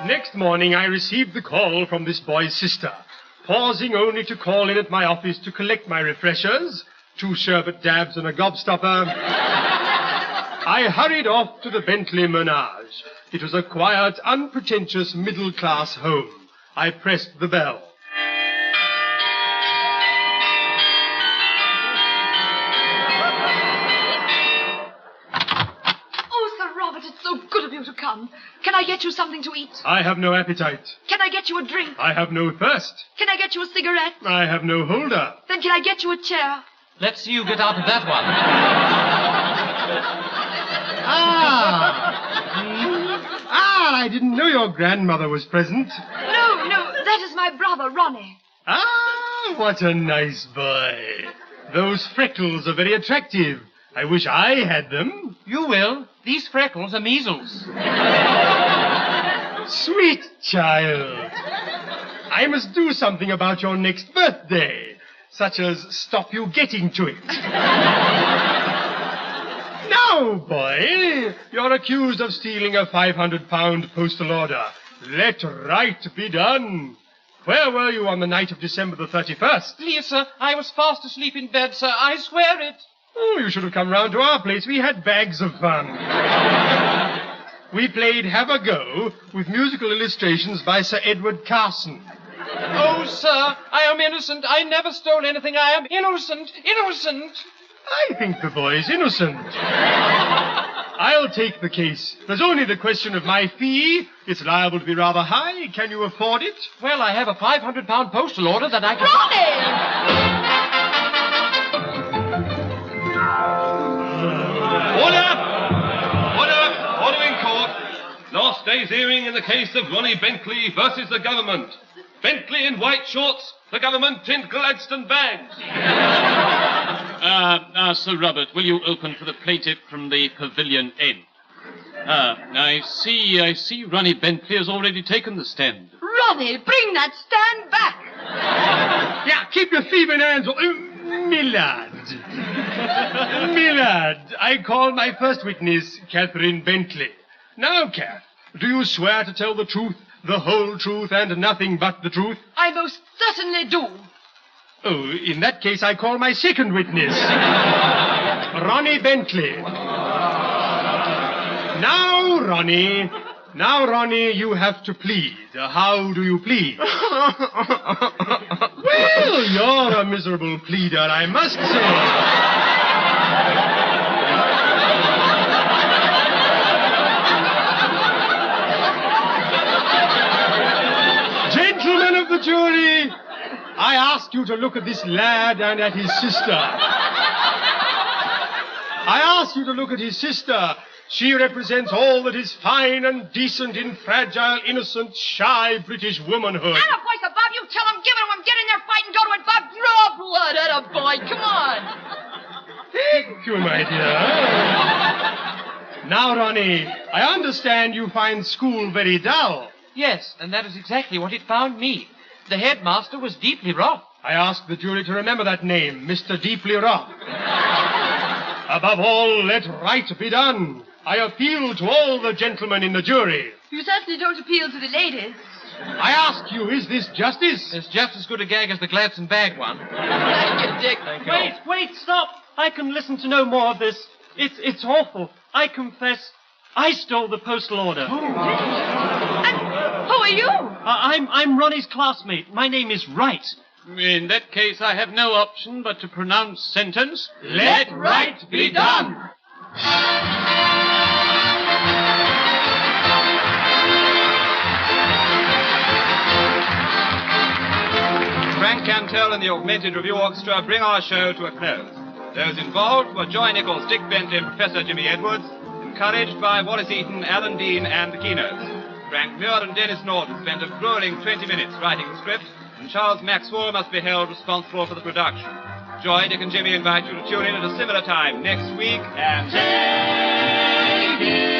Next morning, I received the call from this boy's sister, pausing only to call in at my office to collect my refreshers, 2 sherbet dabs and a gobstopper. I hurried off to the Bentley menage. It was a quiet, unpretentious, middle-class home. I pressed the bell. Oh, Sir Robert, it's so good of you to come. Can I get you something to eat? I have no appetite. Can I get you a drink? I have no thirst. Can I get you a cigarette? I have no holder. Then can I get you a chair? Let's see you get out of that one. I didn't know your grandmother was present. No, that is my brother, Ronnie. What a nice boy. Those freckles are very attractive. I wish I had them. You will. These freckles are measles. Sweet child. I must do something about your next birthday, such as stop you getting to it. Now, boy, you're accused of stealing a £500 postal order. Let right be done. Where were you on the night of December the 31st? Please, sir, I was fast asleep in bed, sir. I swear it. Oh, you should have come round to our place. We had bags of fun. We played Have a Go with musical illustrations by Sir Edward Carson. Oh, sir, I am innocent. I never stole anything. I am innocent. Innocent. I think the boy's innocent. I'll take the case. There's only the question of my fee. It's liable to be rather high. Can you afford it? Well, I have a £500 postal order that I can... Order in court. Last day's hearing in the case of Ronnie Bentley versus the government. Bentley in white shorts, the government in Gladstone bags. Sir Robert, will you open for the plaintiff from the pavilion end? I see Ronnie Bentley has already taken the stand. Ronnie, bring that stand back. Yeah, keep your thieving hands off. Me lad, I call my first witness, Catherine Bentley. Now, Kath, do you swear to tell the truth, the whole truth, and nothing but the truth? I most certainly do. Oh, in that case, I call my second witness, Ronnie Bentley. Now, Ronnie, you have to plead. How do you plead? Well, you're a miserable pleader, I must say. Gentlemen of the jury, I ask you to look at this lad and at his sister. She represents all that is fine and decent in fragile, innocent, shy British womanhood. And a voice above you, tell him, give it to him, get in there, fight and go to it, Bob. Draw blood at a boy, come on. Thank you, my dear. Now, Ronnie, I understand you find school very dull. Yes, and that is exactly what it found me. The headmaster was deeply wrong. I ask the jury to remember that name, Mr. Deeply Wrong. Above all, let right be done. I appeal to all the gentlemen in the jury. You certainly don't appeal to the ladies. I ask you, is this justice? It's just as good a gag as the Gladstone bag one. Thank you, Dick. Thank you. Wait, stop. I can listen to no more of this. It's awful. I confess, I stole the postal order. And who are you? I'm Ronnie's classmate. My name is Wright. In that case, I have no option but to pronounce sentence. Let right be done. Frank Cantel and the Augmented Review Orchestra bring our show to a close. Those involved were Joy Nichols, Dick Bentley, and Professor Jimmy Edwards, encouraged by Wallace Eaton, Alan Dean, and the keynotes. Frank Muir and Denis Norden spent a grueling 20 minutes writing the script, and Charles Maxwell must be held responsible for the production. Joy, Dick, and Jimmy invite you to tune in at a similar time next week and... Take it